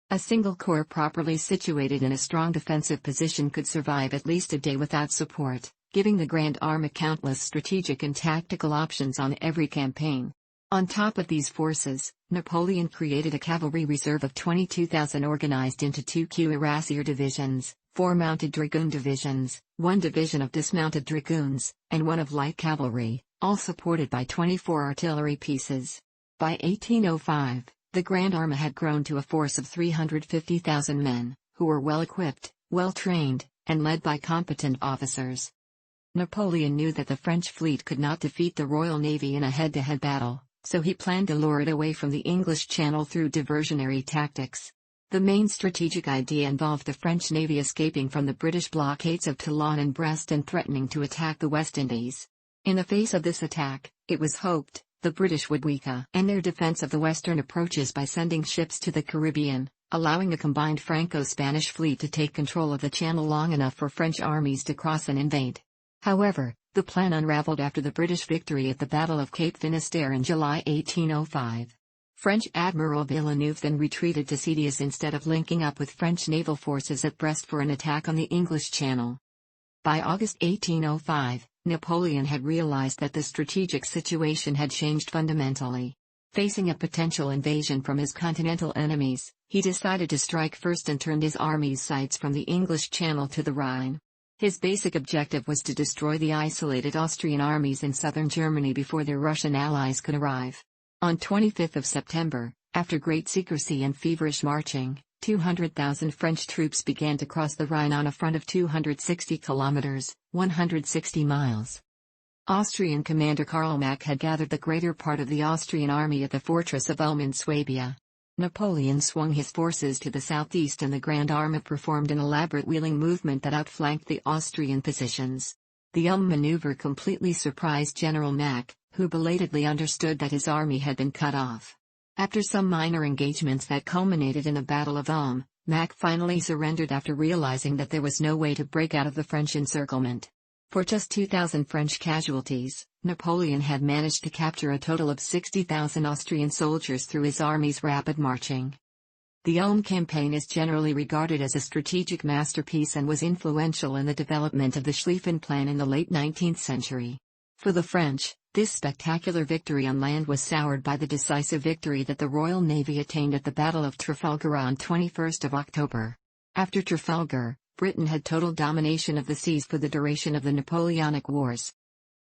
A single corps properly situated in a strong defensive position could survive at least a day without support, giving the Grande Armée countless strategic and tactical options on every campaign. On top of these forces, Napoleon created a cavalry reserve of 22,000 organized into 2 cuirassier divisions, 4 mounted dragoon divisions, 1 division of dismounted dragoons, and 1 of light cavalry, all supported by 24 artillery pieces. By 1805, the Grande Armée had grown to a force of 350,000 men, who were well equipped, well trained, and led by competent officers. Napoleon knew that the French fleet could not defeat the Royal Navy in a head-to-head battle, so he planned to lure it away from the English Channel through diversionary tactics. The main strategic idea involved the French Navy escaping from the British blockades of Toulon and Brest and threatening to attack the West Indies. In the face of this attack, it was hoped, the British would weaken their defense of the western approaches by sending ships to the Caribbean, allowing a combined Franco-Spanish fleet to take control of the channel long enough for French armies to cross and invade. However, the plan unraveled after the British victory at the Battle of Cape Finisterre in July 1805. French Admiral Villeneuve then retreated to Cadiz instead of linking up with French naval forces at Brest for an attack on the English Channel. By August 1805, Napoleon had realized that the strategic situation had changed fundamentally. Facing a potential invasion from his continental enemies, he decided to strike first and turned his army's sights from the English Channel to the Rhine. His basic objective was to destroy the isolated Austrian armies in southern Germany before their Russian allies could arrive. On 25 September, after great secrecy and feverish marching, 200,000 French troops began to cross the Rhine on a front of 260 kilometers, 160 miles. Austrian commander Karl Mack had gathered the greater part of the Austrian army at the fortress of Ulm in Swabia. Napoleon swung his forces to the southeast and the Grand Army performed an elaborate wheeling movement that outflanked the Austrian positions. The Ulm maneuver completely surprised General Mack, who belatedly understood that his army had been cut off. After some minor engagements that culminated in a Battle of Ulm, Mack finally surrendered after realizing that there was no way to break out of the French encirclement. For just 2,000 French casualties, Napoleon had managed to capture a total of 60,000 Austrian soldiers through his army's rapid marching. The Ulm campaign is generally regarded as a strategic masterpiece and was influential in the development of the Schlieffen Plan in the late 19th century. For the French, this spectacular victory on land was soured by the decisive victory that the Royal Navy attained at the Battle of Trafalgar on 21 October. After Trafalgar, Britain had total domination of the seas for the duration of the Napoleonic Wars.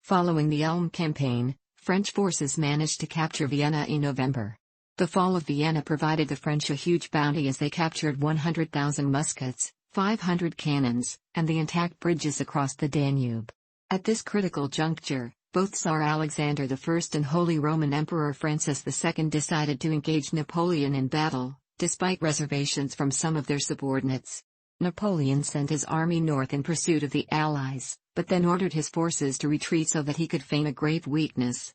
Following the Ulm campaign, French forces managed to capture Vienna in November. The fall of Vienna provided the French a huge bounty as they captured 100,000 muskets, 500 cannons, and the intact bridges across the Danube. At this critical juncture, both Tsar Alexander I and Holy Roman Emperor Francis II decided to engage Napoleon in battle, despite reservations from some of their subordinates. Napoleon sent his army north in pursuit of the Allies, but then ordered his forces to retreat so that he could feign a grave weakness.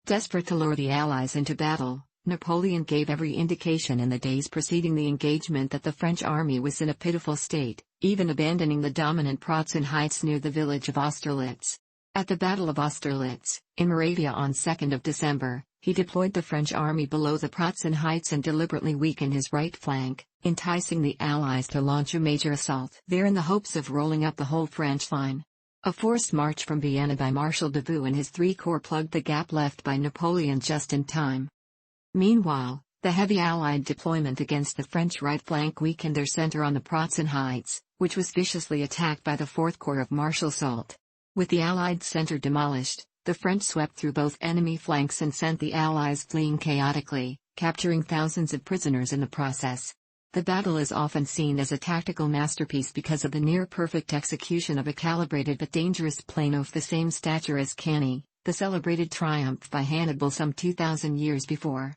Desperate to lure the Allies into battle, Napoleon gave every indication in the days preceding the engagement that the French army was in a pitiful state, even abandoning the dominant Pratzen heights near the village of Austerlitz. At the Battle of Austerlitz, in Moravia on 2 December, he deployed the French army below the Pratzen heights and deliberately weakened his right flank, enticing the Allies to launch a major assault there in the hopes of rolling up the whole French line. A forced march from Vienna by Marshal Davout and his three corps plugged the gap left by Napoleon just in time. Meanwhile, the heavy Allied deployment against the French right flank weakened their center on the Pratzen heights, which was viciously attacked by the 4th Corps of Marshal Soult. With the Allied center demolished, the French swept through both enemy flanks and sent the Allies fleeing chaotically, capturing thousands of prisoners in the process. The battle is often seen as a tactical masterpiece because of the near-perfect execution of a calibrated but dangerous plane of the same stature as Cannae, the celebrated triumph by Hannibal some 2,000 years before.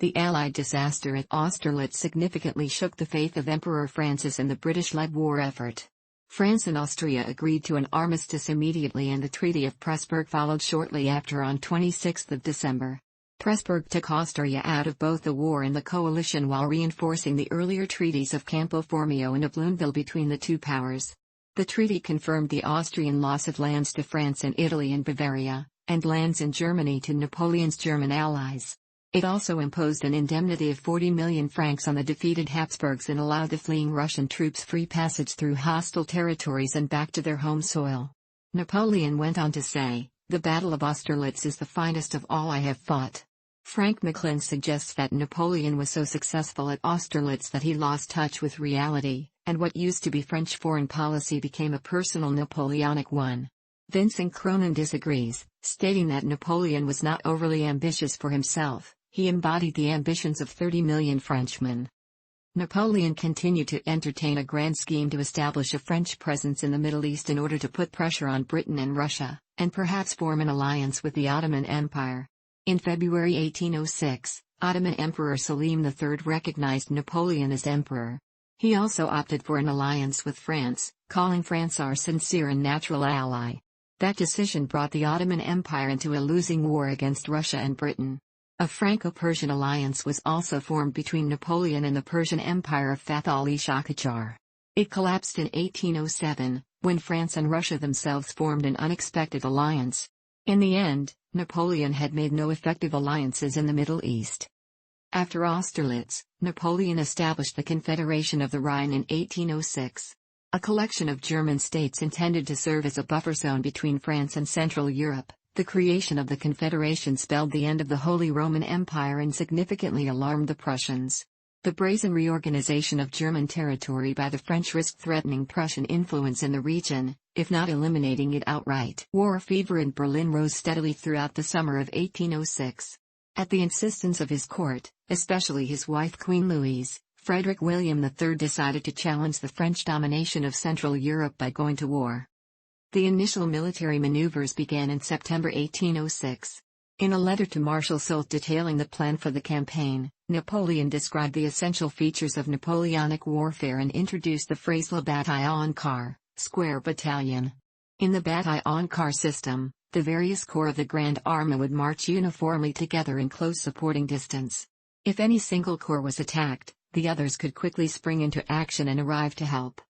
The Allied disaster at Austerlitz significantly shook the faith of Emperor Francis in the British-led war effort. France and Austria agreed to an armistice immediately and the Treaty of Pressburg followed shortly after on 26 December. Pressburg took Austria out of both the war and the coalition while reinforcing the earlier treaties of Campo Formio and of Luneville between the two powers. The treaty confirmed the Austrian loss of lands to France in Italy and Bavaria, and lands in Germany to Napoleon's German allies. It also imposed an indemnity of 40 million francs on the defeated Habsburgs and allowed the fleeing Russian troops free passage through hostile territories and back to their home soil. Napoleon went on to say, "The Battle of Austerlitz is the finest of all I have fought." Frank McLean suggests that Napoleon was so successful at Austerlitz that he lost touch with reality, and what used to be French foreign policy became a personal Napoleonic one. Vincent Cronin disagrees, stating that Napoleon was not overly ambitious for himself. He embodied the ambitions of 30 million Frenchmen. Napoleon continued to entertain a grand scheme to establish a French presence in the Middle East in order to put pressure on Britain and Russia, and perhaps form an alliance with the Ottoman Empire. In February 1806, Ottoman Emperor Selim III recognized Napoleon as emperor. He also opted for an alliance with France, calling France our sincere and natural ally. That decision brought the Ottoman Empire into a losing war against Russia and Britain. A Franco-Persian alliance was also formed between Napoleon and the Persian Empire of Fath Ali Shah Qajar. It collapsed in 1807, when France and Russia themselves formed an unexpected alliance. In the end, Napoleon had made no effective alliances in the Middle East. After Austerlitz, Napoleon established the Confederation of the Rhine in 1806. A collection of German states intended to serve as a buffer zone between France and Central Europe. The creation of the Confederation spelled the end of the Holy Roman Empire and significantly alarmed the Prussians. The brazen reorganization of German territory by the French risked threatening Prussian influence in the region, if not eliminating it outright. War fever in Berlin rose steadily throughout the summer of 1806. At the insistence of his court, especially his wife Queen Louise, Frederick William III decided to challenge the French domination of Central Europe by going to war. The initial military maneuvers began in September 1806. In a letter to Marshal Soult detailing the plan for the campaign, Napoleon described the essential features of Napoleonic warfare and introduced the phrase "la bataille en quart," square battalion. In the bataille en quart system, the various corps of the Grand Army would march uniformly together in close supporting distance. If any single corps was attacked, the others could quickly spring into action and arrive to help.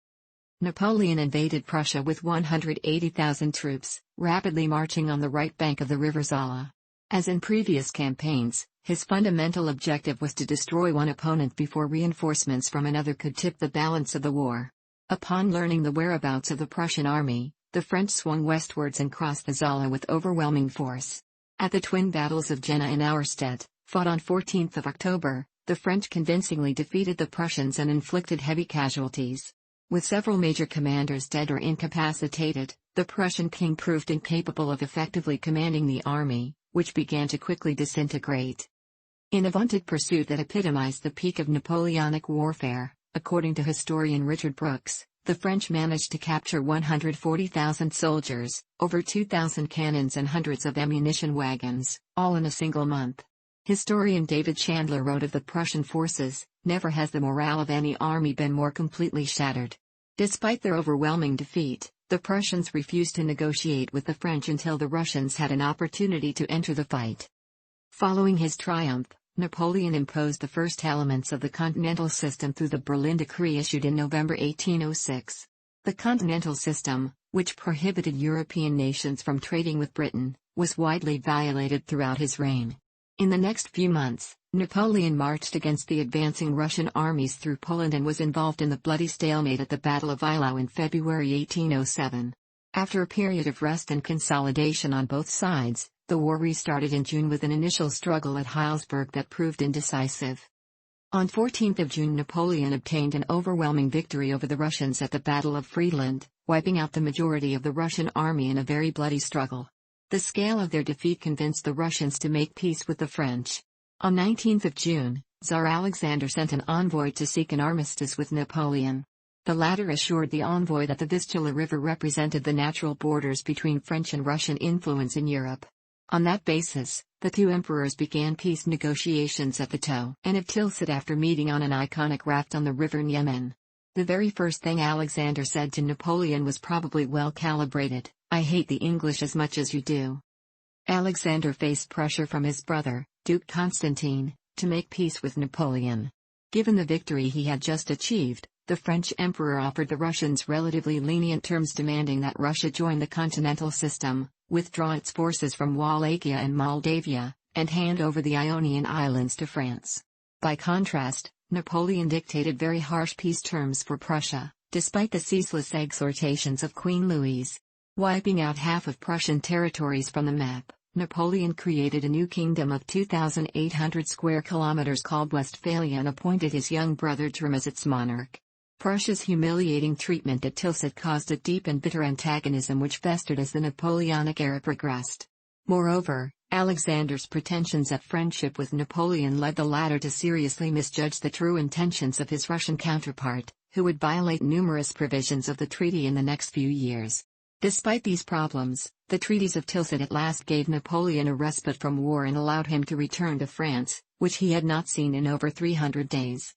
Napoleon invaded Prussia with 180,000 troops, rapidly marching on the right bank of the river Zala. As in previous campaigns, his fundamental objective was to destroy one opponent before reinforcements from another could tip the balance of the war. Upon learning the whereabouts of the Prussian army, the French swung westwards and crossed the Zala with overwhelming force. At the twin battles of Jena and Auerstedt, fought on 14 October, the French convincingly defeated the Prussians and inflicted heavy casualties. With several major commanders dead or incapacitated, the Prussian king proved incapable of effectively commanding the army, which began to quickly disintegrate. In a vaunted pursuit that epitomized the peak of Napoleonic warfare, according to historian Richard Brooks, the French managed to capture 140,000 soldiers, over 2,000 cannons and hundreds of ammunition wagons, all in a single month. Historian David Chandler wrote of the Prussian forces, "Never has the morale of any army been more completely shattered." Despite their overwhelming defeat, the Prussians refused to negotiate with the French until the Russians had an opportunity to enter the fight. Following his triumph, Napoleon imposed the first elements of the Continental System through the Berlin Decree issued in November 1806. The Continental System, which prohibited European nations from trading with Britain, was widely violated throughout his reign. In the next few months, Napoleon marched against the advancing Russian armies through Poland and was involved in the bloody stalemate at the Battle of Eylau in February 1807. After a period of rest and consolidation on both sides, the war restarted in June with an initial struggle at Heilsberg that proved indecisive. On 14 June Napoleon obtained an overwhelming victory over the Russians at the Battle of Friedland, wiping out the majority of the Russian army in a very bloody struggle. The scale of their defeat convinced the Russians to make peace with the French. On 19 June, Tsar Alexander sent an envoy to seek an armistice with Napoleon. The latter assured the envoy that the Vistula River represented the natural borders between French and Russian influence in Europe. On that basis, the two emperors began peace negotiations at the Toe and of Tilsit after meeting on an iconic raft on the river Niemen. The very first thing Alexander said to Napoleon was probably well calibrated: "I hate the English as much as you do." Alexander faced pressure from his brother, Duke Constantine, to make peace with Napoleon. Given the victory he had just achieved, the French emperor offered the Russians relatively lenient terms demanding that Russia join the Continental System, withdraw its forces from Wallachia and Moldavia, and hand over the Ionian Islands to France. By contrast, Napoleon dictated very harsh peace terms for Prussia, despite the ceaseless exhortations of Queen Louise. Wiping out half of Prussian territories from the map, Napoleon created a new kingdom of 2,800 square kilometers called Westphalia and appointed his young brother Jerome as its monarch. Prussia's humiliating treatment at Tilsit caused a deep and bitter antagonism which festered as the Napoleonic era progressed. Moreover, Alexander's pretensions at friendship with Napoleon led the latter to seriously misjudge the true intentions of his Russian counterpart, who would violate numerous provisions of the treaty in the next few years. Despite these problems, the treaties of Tilsit at last gave Napoleon a respite from war and allowed him to return to France, which he had not seen in over 300 days.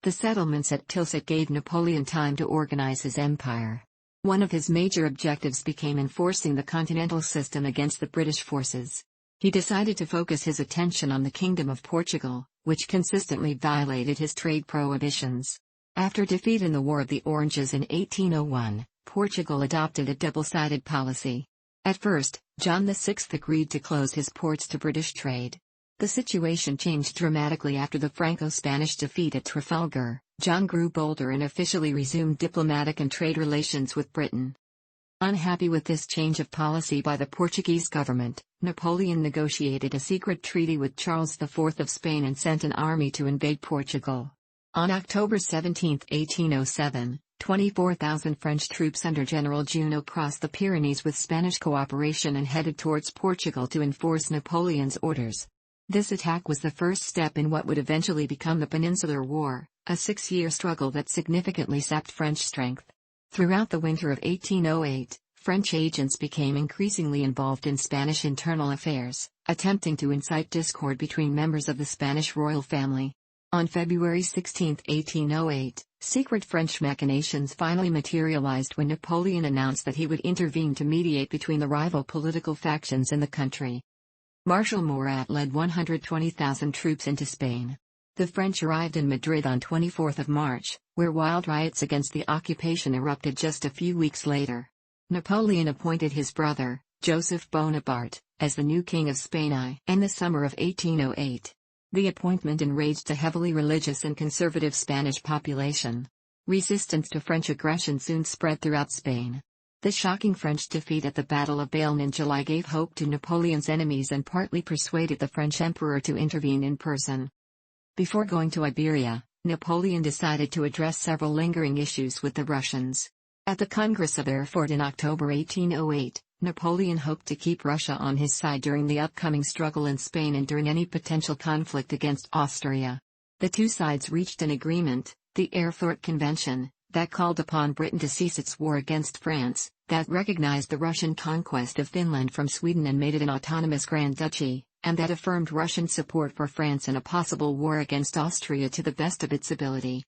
The settlements at Tilsit gave Napoleon time to organize his empire. One of his major objectives became enforcing the continental system against the British forces. He decided to focus his attention on the Kingdom of Portugal, which consistently violated his trade prohibitions. After defeat in the War of the Oranges in 1801, Portugal adopted a double-sided policy. At first, John VI agreed to close his ports to British trade. The situation changed dramatically after the Franco-Spanish defeat at Trafalgar. John grew bolder and officially resumed diplomatic and trade relations with Britain. Unhappy with this change of policy by the Portuguese government, Napoleon negotiated a secret treaty with Charles IV of Spain and sent an army to invade Portugal. On October 17, 1807, 24,000 French troops under General Junot crossed the Pyrenees with Spanish cooperation and headed towards Portugal to enforce Napoleon's orders. This attack was the first step in what would eventually become the Peninsular War, a 6-year struggle that significantly sapped French strength. Throughout the winter of 1808, French agents became increasingly involved in Spanish internal affairs, attempting to incite discord between members of the Spanish royal family. On February 16, 1808, secret French machinations finally materialized when Napoleon announced that he would intervene to mediate between the rival political factions in the country. Marshal Murat led 120,000 troops into Spain. The French arrived in Madrid on 24 March, where wild riots against the occupation erupted just a few weeks later. Napoleon appointed his brother, Joseph Bonaparte, as the new King of Spain in the summer of 1808. The appointment enraged a heavily religious and conservative Spanish population. Resistance to French aggression soon spread throughout Spain. The shocking French defeat at the Battle of Bayonne in July gave hope to Napoleon's enemies and partly persuaded the French emperor to intervene in person. Before going to Iberia, Napoleon decided to address several lingering issues with the Russians. At the Congress of Erfurt in October 1808, Napoleon hoped to keep Russia on his side during the upcoming struggle in Spain and during any potential conflict against Austria. The two sides reached an agreement, the Erfurt Convention, that called upon Britain to cease its war against France, that recognized the Russian conquest of Finland from Sweden and made it an autonomous Grand Duchy, and that affirmed Russian support for France in a possible war against Austria to the best of its ability.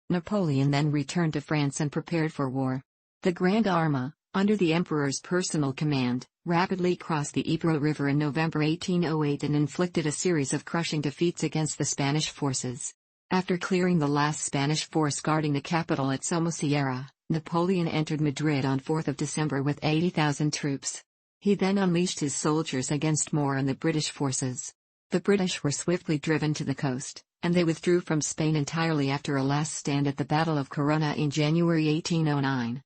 Napoleon then returned to France and prepared for war. The Grand Army, under the Emperor's personal command, rapidly crossed the Ebro River in November 1808 and inflicted a series of crushing defeats against the Spanish forces. After clearing the last Spanish force guarding the capital at Somosierra, Napoleon entered Madrid on 4 December with 80,000 troops. He then unleashed his soldiers against Moore and the British forces. The British were swiftly driven to the coast, and they withdrew from Spain entirely after a last stand at the Battle of Corunna in January 1809.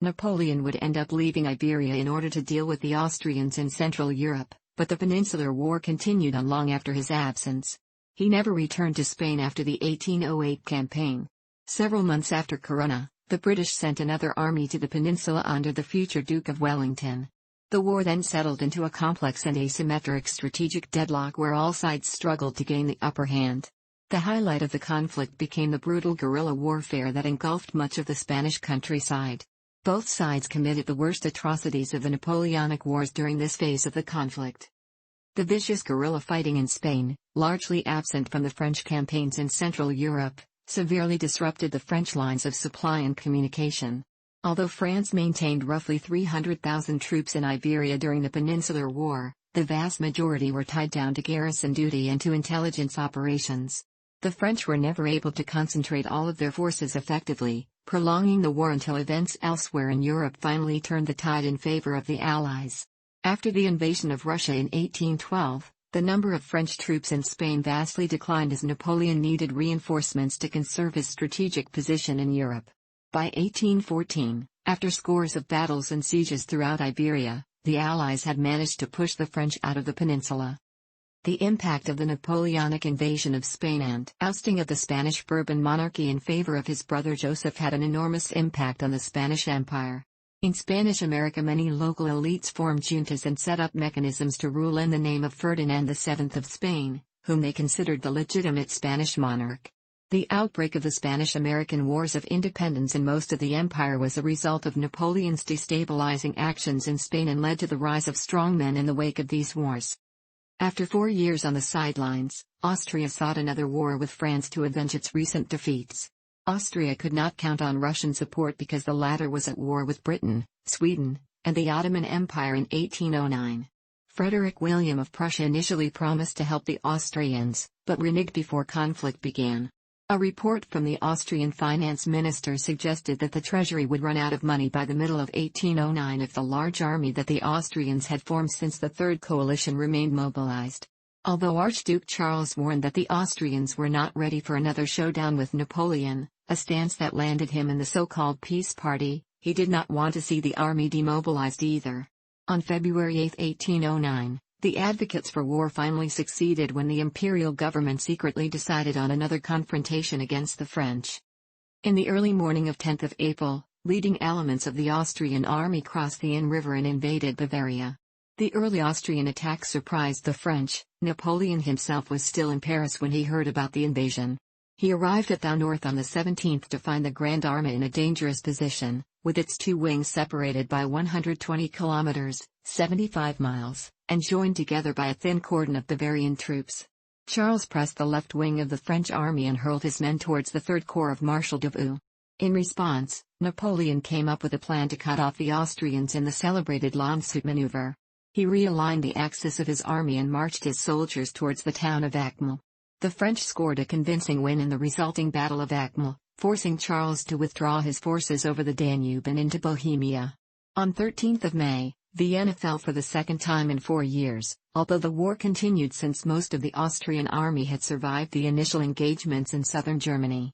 Napoleon would end up leaving Iberia in order to deal with the Austrians in Central Europe, but the Peninsular War continued on long after his absence. He never returned to Spain after the 1808 campaign. Several months after Corunna, the British sent another army to the peninsula under the future Duke of Wellington. The war then settled into a complex and asymmetric strategic deadlock where all sides struggled to gain the upper hand. The highlight of the conflict became the brutal guerrilla warfare that engulfed much of the Spanish countryside. Both sides committed the worst atrocities of the Napoleonic Wars during this phase of the conflict. The vicious guerrilla fighting in Spain, largely absent from the French campaigns in Central Europe, severely disrupted the French lines of supply and communication. Although France maintained roughly 300,000 troops in Iberia during the Peninsular War, the vast majority were tied down to garrison duty and to intelligence operations. The French were never able to concentrate all of their forces effectively, prolonging the war until events elsewhere in Europe finally turned the tide in favor of the Allies. After the invasion of Russia in 1812, the number of French troops in Spain vastly declined as Napoleon needed reinforcements to conserve his strategic position in Europe. By 1814, after scores of battles and sieges throughout Iberia, the Allies had managed to push the French out of the peninsula. The impact of the Napoleonic invasion of Spain and ousting of the Spanish Bourbon monarchy in favor of his brother Joseph had an enormous impact on the Spanish Empire. In Spanish America, many local elites formed juntas and set up mechanisms to rule in the name of Ferdinand VII of Spain, whom they considered the legitimate Spanish monarch. The outbreak of the Spanish-American Wars of Independence in most of the empire was a result of Napoleon's destabilizing actions in Spain and led to the rise of strongmen in the wake of these wars. After 4 years on the sidelines, Austria sought another war with France to avenge its recent defeats. Austria could not count on Russian support because the latter was at war with Britain, Sweden, and the Ottoman Empire in 1809. Frederick William of Prussia initially promised to help the Austrians, but reneged before conflict began. A report from the Austrian finance minister suggested that the treasury would run out of money by the middle of 1809 if the large army that the Austrians had formed since the Third Coalition remained mobilized. Although Archduke Charles warned that the Austrians were not ready for another showdown with Napoleon, a stance that landed him in the so-called Peace Party, he did not want to see the army demobilized either. On February 8, 1809, the advocates for war finally succeeded when the imperial government secretly decided on another confrontation against the French. In the early morning of 10th of April, leading elements of the Austrian army crossed the Inn River and invaded Bavaria. The early Austrian attack surprised the French. Napoleon himself was still in Paris when he heard about the invasion. He arrived at the north on the 17th to find the Grand Army in a dangerous position, with its two wings separated by 120 kilometers, 75 miles, and joined together by a thin cordon of Bavarian troops. Charles pressed the left wing of the French army and hurled his men towards the Third Corps of Marshal Davout. In response, Napoleon came up with a plan to cut off the Austrians in the celebrated Landshut maneuver. He realigned the axis of his army and marched his soldiers towards the town of Exile. The French scored a convincing win in the resulting Battle of Exile, forcing Charles to withdraw his forces over the Danube and into Bohemia. On 13th of May, Vienna fell for the second time in 4 years, although the war continued since most of the Austrian army had survived the initial engagements in southern Germany.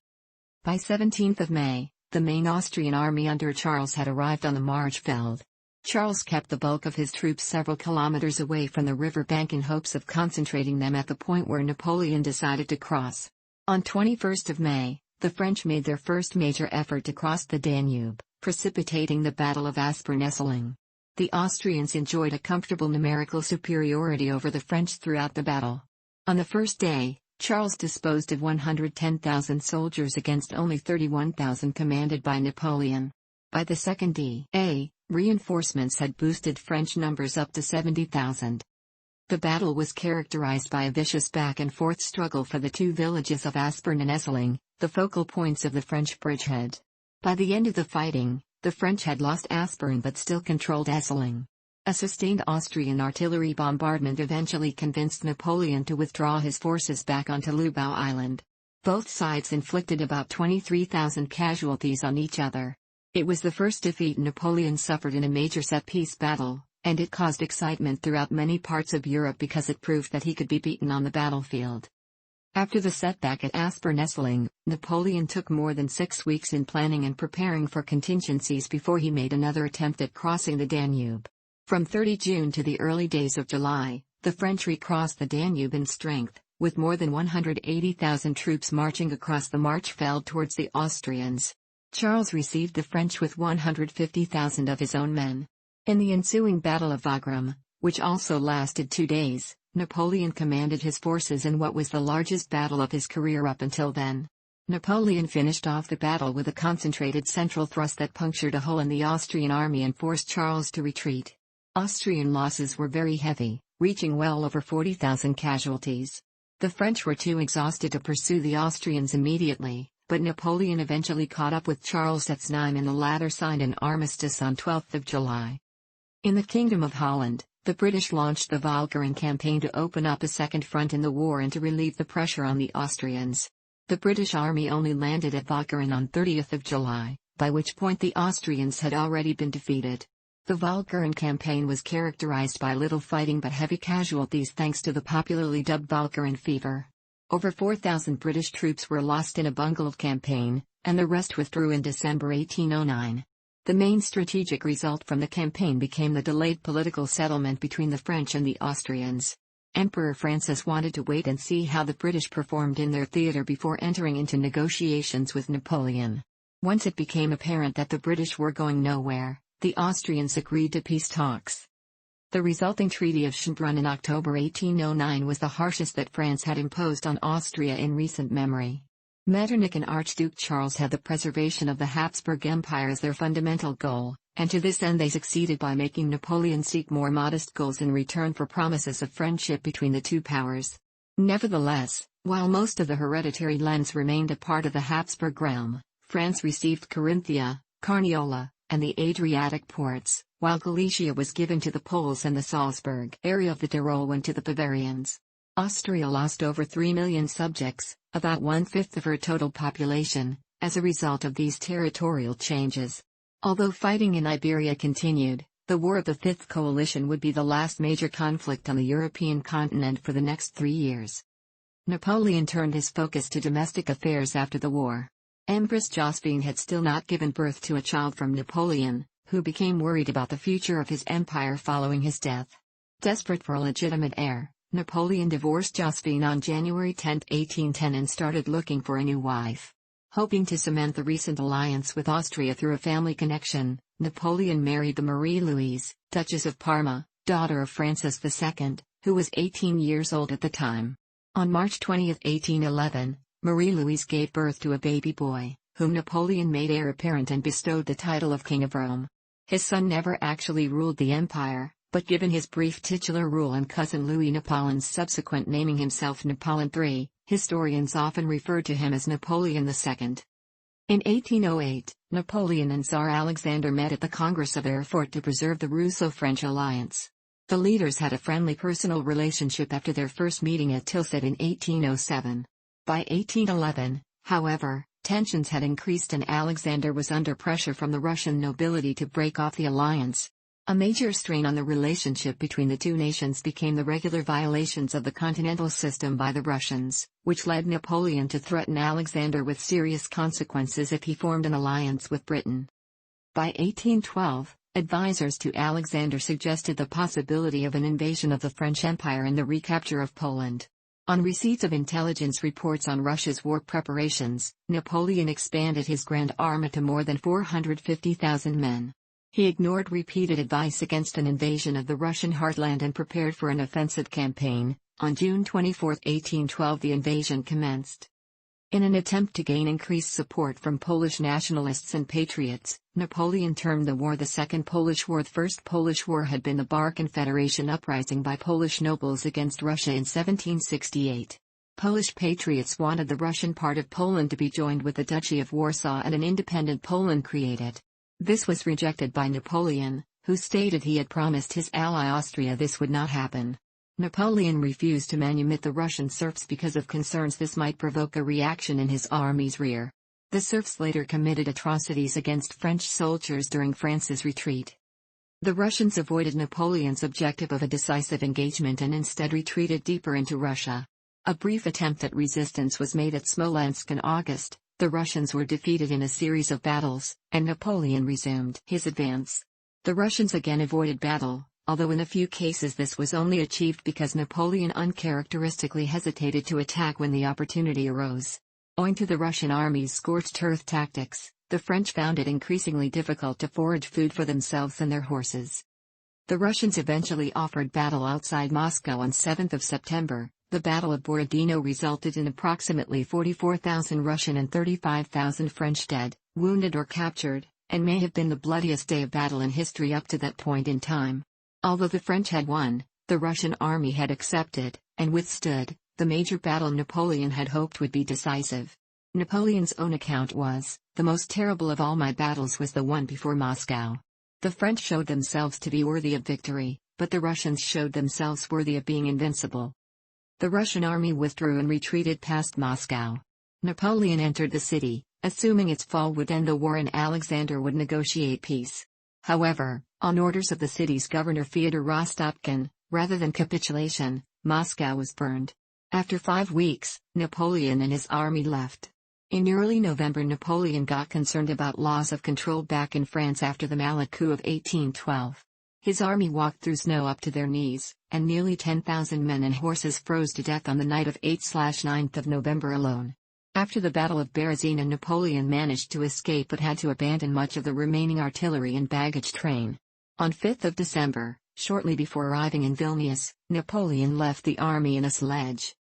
By 17th of May, the main Austrian army under Charles had arrived on the Marchfeld. Charles kept the bulk of his troops several kilometers away from the river bank in hopes of concentrating them at the point where Napoleon decided to cross. On 21st of May, the French made their first major effort to cross the Danube, precipitating the Battle of Aspern-Essling. The Austrians enjoyed a comfortable numerical superiority over the French throughout the battle. On the first day, Charles disposed of 110,000 soldiers against only 31,000 commanded by Napoleon. By the second day, reinforcements had boosted French numbers up to 70,000. The battle was characterized by a vicious back-and-forth struggle for the two villages of Aspern and Essling, the focal points of the French bridgehead. By the end of the fighting, the French had lost Aspern but still controlled Essling. A sustained Austrian artillery bombardment eventually convinced Napoleon to withdraw his forces back onto Lubau Island. Both sides inflicted about 23,000 casualties on each other. It was the first defeat Napoleon suffered in a major set-piece battle, and it caused excitement throughout many parts of Europe because it proved that he could be beaten on the battlefield. After the setback at Aspern-Essling, Napoleon took more than 6 weeks in planning and preparing for contingencies before he made another attempt at crossing the Danube. From 30 June to the early days of July, the French recrossed the Danube in strength, with more than 180,000 troops marching across the Marchfeld towards the Austrians. Charles received the French with 150,000 of his own men. In the ensuing Battle of Wagram, which also lasted 2 days, Napoleon commanded his forces in what was the largest battle of his career up until then. Napoleon finished off the battle with a concentrated central thrust that punctured a hole in the Austrian army and forced Charles to retreat. Austrian losses were very heavy, reaching well over 40,000 casualties. The French were too exhausted to pursue the Austrians immediately, but Napoleon eventually caught up with Charles at Znaim and the latter signed an armistice on 12th of July. In the Kingdom of Holland, the British launched the Walcheren campaign to open up a second front in the war and to relieve the pressure on the Austrians. The British army only landed at Walcheren on 30th of July, by which point the Austrians had already been defeated. The Walcheren campaign was characterized by little fighting but heavy casualties thanks to the popularly dubbed Walcheren fever. Over 4,000 British troops were lost in a bungle of campaign, and the rest withdrew in December 1809. The main strategic result from the campaign became the delayed political settlement between the French and the Austrians. Emperor Francis wanted to wait and see how the British performed in their theater before entering into negotiations with Napoleon. Once it became apparent that the British were going nowhere, the Austrians agreed to peace talks. The resulting Treaty of Schönbrunn in October 1809 was the harshest that France had imposed on Austria in recent memory. Metternich and Archduke Charles had the preservation of the Habsburg Empire as their fundamental goal, and to this end they succeeded by making Napoleon seek more modest goals in return for promises of friendship between the two powers. Nevertheless, while most of the hereditary lands remained a part of the Habsburg realm, France received Carinthia, Carniola, and the Adriatic ports, while Galicia was given to the Poles and the Salzburg area of the Tyrol went to the Bavarians. Austria lost over 3 million subjects, about one-fifth of her total population, as a result of these territorial changes. Although fighting in Iberia continued, the War of the Fifth Coalition would be the last major conflict on the European continent for the next 3 years. Napoleon turned his focus to domestic affairs after the war. Empress Josephine had still not given birth to a child from Napoleon, who became worried about the future of his empire following his death. Desperate for a legitimate heir, Napoleon divorced Josephine on January 10, 1810 and started looking for a new wife. Hoping to cement the recent alliance with Austria through a family connection, Napoleon married the Marie-Louise, Duchess of Parma, daughter of Francis II, who was 18 years old at the time. On March 20, 1811, Marie-Louise gave birth to a baby boy, whom Napoleon made heir apparent and bestowed the title of King of Rome. His son never actually ruled the empire, but given his brief titular rule and cousin Louis Napoleon's subsequent naming himself Napoleon III, historians often referred to him as Napoleon II. In 1808, Napoleon and Tsar Alexander met at the Congress of Erfurt to preserve the Russo-French alliance. The leaders had a friendly personal relationship after their first meeting at Tilsit in 1807. By 1811, however, tensions had increased and Alexander was under pressure from the Russian nobility to break off the alliance. A major strain on the relationship between the two nations became the regular violations of the continental system by the Russians, which led Napoleon to threaten Alexander with serious consequences if he formed an alliance with Britain. By 1812, advisors to Alexander suggested the possibility of an invasion of the French Empire and the recapture of Poland. On receipt of intelligence reports on Russia's war preparations, Napoleon expanded his Grand Army to more than 450,000 men. He ignored repeated advice against an invasion of the Russian heartland and prepared for an offensive campaign. On June 24, 1812, the invasion commenced. In an attempt to gain increased support from Polish nationalists and patriots, Napoleon termed the war the Second Polish War. The First Polish War had been the Bar Confederation uprising by Polish nobles against Russia in 1768. Polish patriots wanted the Russian part of Poland to be joined with the Duchy of Warsaw and an independent Poland created. This was rejected by Napoleon, who stated he had promised his ally Austria this would not happen. Napoleon refused to manumit the Russian serfs because of concerns this might provoke a reaction in his army's rear. The serfs later committed atrocities against French soldiers during France's retreat. The Russians avoided Napoleon's objective of a decisive engagement and instead retreated deeper into Russia. A brief attempt at resistance was made at Smolensk in August. The Russians were defeated in a series of battles, and Napoleon resumed his advance. The Russians again avoided battle, although in a few cases this was only achieved because Napoleon uncharacteristically hesitated to attack when the opportunity arose. Owing to the Russian army's scorched earth tactics, the French found it increasingly difficult to forage food for themselves and their horses. The Russians eventually offered battle outside Moscow on 7 September. The Battle of Borodino resulted in approximately 44,000 Russian and 35,000 French dead, wounded or captured, and may have been the bloodiest day of battle in history up to that point in time. Although the French had won, the Russian army had accepted, and withstood, the major battle Napoleon had hoped would be decisive. Napoleon's own account was, "The most terrible of all my battles was the one before Moscow. The French showed themselves to be worthy of victory, but the Russians showed themselves worthy of being invincible." The Russian army withdrew and retreated past Moscow. Napoleon entered the city, assuming its fall would end the war and Alexander would negotiate peace. However, on orders of the city's governor Fyodor Rostopchin, rather than capitulation, Moscow was burned. After 5 weeks, Napoleon and his army left. In early November, Napoleon got concerned about loss of control back in France after the Mallet coup of 1812. His army walked through snow up to their knees, and nearly 10,000 men and horses froze to death on the night of 8/9 November alone. After the Battle of Berezina, Napoleon managed to escape but had to abandon much of the remaining artillery and baggage train. On 5 December, shortly before arriving in Vilnius, Napoleon left the army in a sledge.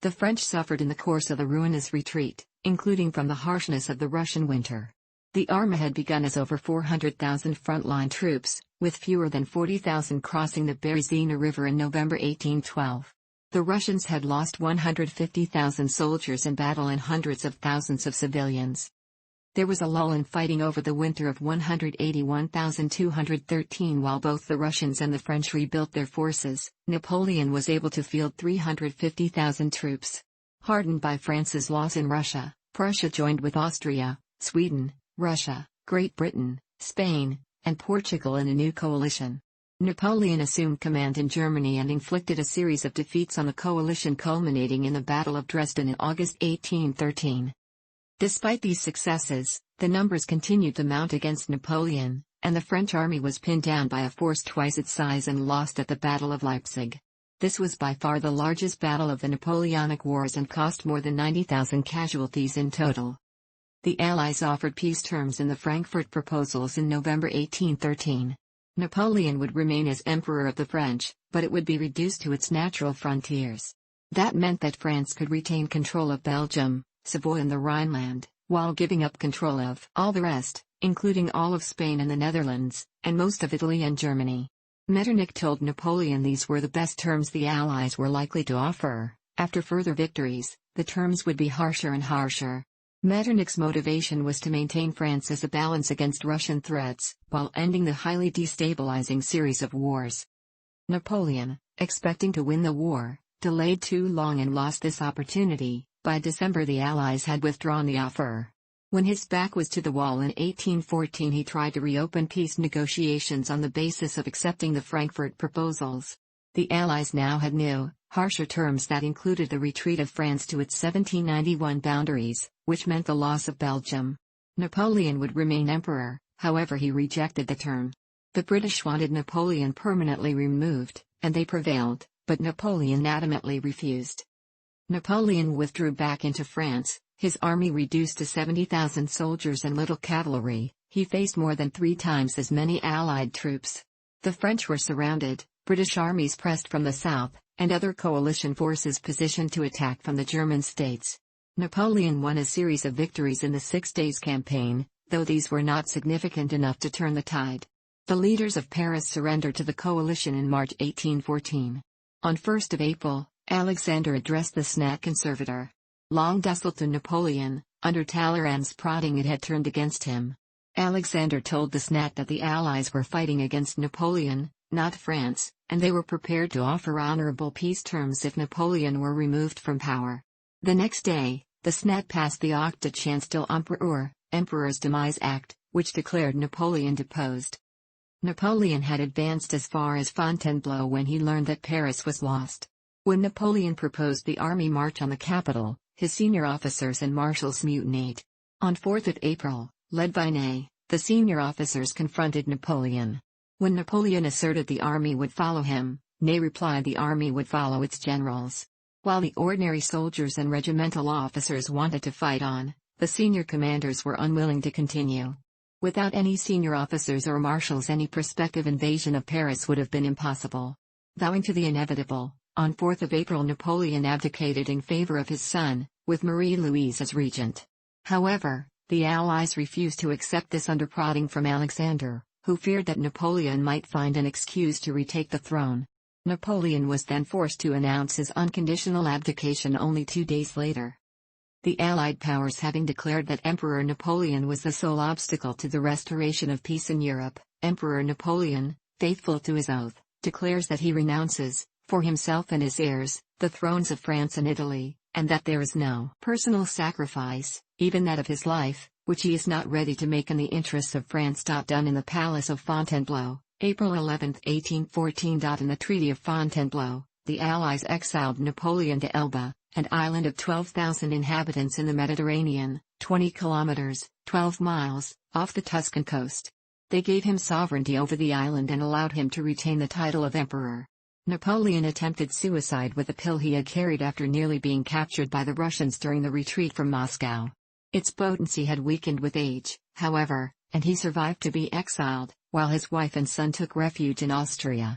The French suffered in the course of the ruinous retreat, including from the harshness of the Russian winter. The army had begun as over 400,000 frontline troops, with fewer than 40,000 crossing the Berezina River in November 1812. The Russians had lost 150,000 soldiers in battle and hundreds of thousands of civilians. There was a lull in fighting over the winter of 181,213. While both the Russians and the French rebuilt their forces, Napoleon was able to field 350,000 troops. Hardened by France's loss in Russia, Prussia joined with Austria, Sweden, Russia, Great Britain, Spain, and Portugal in a new coalition. Napoleon assumed command in Germany and inflicted a series of defeats on the coalition, culminating in the Battle of Dresden in August 1813. Despite these successes, the numbers continued to mount against Napoleon, and the French army was pinned down by a force twice its size and lost at the Battle of Leipzig. This was by far the largest battle of the Napoleonic Wars and cost more than 90,000 casualties in total. The Allies offered peace terms in the Frankfurt Proposals in November 1813. Napoleon would remain as Emperor of the French, but it would be reduced to its natural frontiers. That meant that France could retain control of Belgium, Savoy and the Rhineland, while giving up control of all the rest, including all of Spain and the Netherlands, and most of Italy and Germany. Metternich told Napoleon these were the best terms the Allies were likely to offer. After further victories, the terms would be harsher and harsher. Metternich's motivation was to maintain France as a balance against Russian threats, while ending the highly destabilizing series of wars. Napoleon, expecting to win the war, delayed too long and lost this opportunity. By December the Allies had withdrawn the offer. When his back was to the wall in 1814, he tried to reopen peace negotiations on the basis of accepting the Frankfurt Proposals. The Allies now had new, harsher terms that included the retreat of France to its 1791 boundaries, which meant the loss of Belgium. Napoleon would remain emperor, however he rejected the term. The British wanted Napoleon permanently removed, and they prevailed, but Napoleon adamantly refused. Napoleon withdrew back into France, his army reduced to 70,000 soldiers and little cavalry. He faced more than 3 times as many Allied troops. The French were surrounded, British armies pressed from the south, and other coalition forces positioned to attack from the German states. Napoleon won a series of victories in the 6 Days Campaign, though these were not significant enough to turn the tide. The leaders of Paris surrendered to the coalition in March 1814. On 1 April, Alexander addressed the Senate Conservator. Long docile to Napoleon, under Talleyrand's prodding it had turned against him. Alexander told the Senate that the Allies were fighting against Napoleon, not France, and they were prepared to offer honorable peace terms if Napoleon were removed from power. The next day, the Senate passed the Acte de Chance de l'Empereur, Emperor's Demise Act, which declared Napoleon deposed. Napoleon had advanced as far as Fontainebleau when he learned that Paris was lost. When Napoleon proposed the army march on the capital, his senior officers and marshals mutinied. On 4 April, led by Ney, the senior officers confronted Napoleon. When Napoleon asserted the army would follow him, Ney replied the army would follow its generals. While the ordinary soldiers and regimental officers wanted to fight on, the senior commanders were unwilling to continue. Without any senior officers or marshals, any prospective invasion of Paris would have been impossible. Bowing to the inevitable, on 4 April Napoleon abdicated in favor of his son, with Marie-Louise as regent. However, the Allies refused to accept this under prodding from Alexander, who feared that Napoleon might find an excuse to retake the throne. Napoleon was then forced to announce his unconditional abdication only 2 days later. The Allied powers having declared that Emperor Napoleon was the sole obstacle to the restoration of peace in Europe, Emperor Napoleon, faithful to his oath, declares that he renounces, for himself and his heirs, the thrones of France and Italy, and that there is no personal sacrifice, even that of his life, which he is not ready to make in the interests of France. Done in the Palace of Fontainebleau, April 11, 1814. In the Treaty of Fontainebleau, the Allies exiled Napoleon to Elba, an island of 12,000 inhabitants in the Mediterranean, 20 kilometers, 12 miles, off the Tuscan coast. They gave him sovereignty over the island and allowed him to retain the title of emperor. Napoleon attempted suicide with a pill he had carried after nearly being captured by the Russians during the retreat from Moscow. Its potency had weakened with age, however, and he survived to be exiled, while his wife and son took refuge in Austria.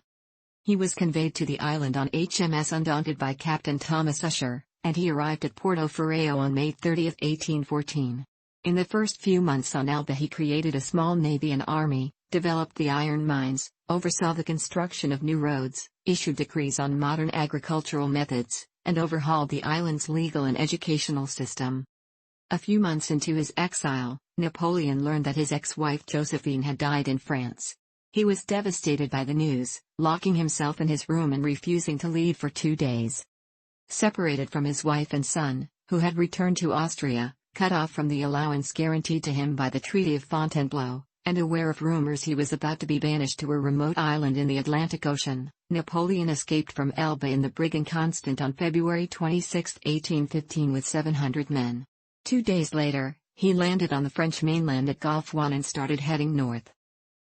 He was conveyed to the island on HMS Undaunted by Captain Thomas Usher, and he arrived at Porto Ferraio on May 30, 1814. In the first few months on Elba he created a small navy and army, developed the iron mines, oversaw the construction of new roads, issued decrees on modern agricultural methods, and overhauled the island's legal and educational system. A few months into his exile, Napoleon learned that his ex-wife Josephine had died in France. He was devastated by the news, locking himself in his room and refusing to leave for 2 days. Separated from his wife and son, who had returned to Austria, cut off from the allowance guaranteed to him by the Treaty of Fontainebleau, and aware of rumors he was about to be banished to a remote island in the Atlantic Ocean, Napoleon escaped from Elba in the brig Inconstant on February 26, 1815 with 700 men. 2 days later, he landed on the French mainland at Gulf Juan and started heading north.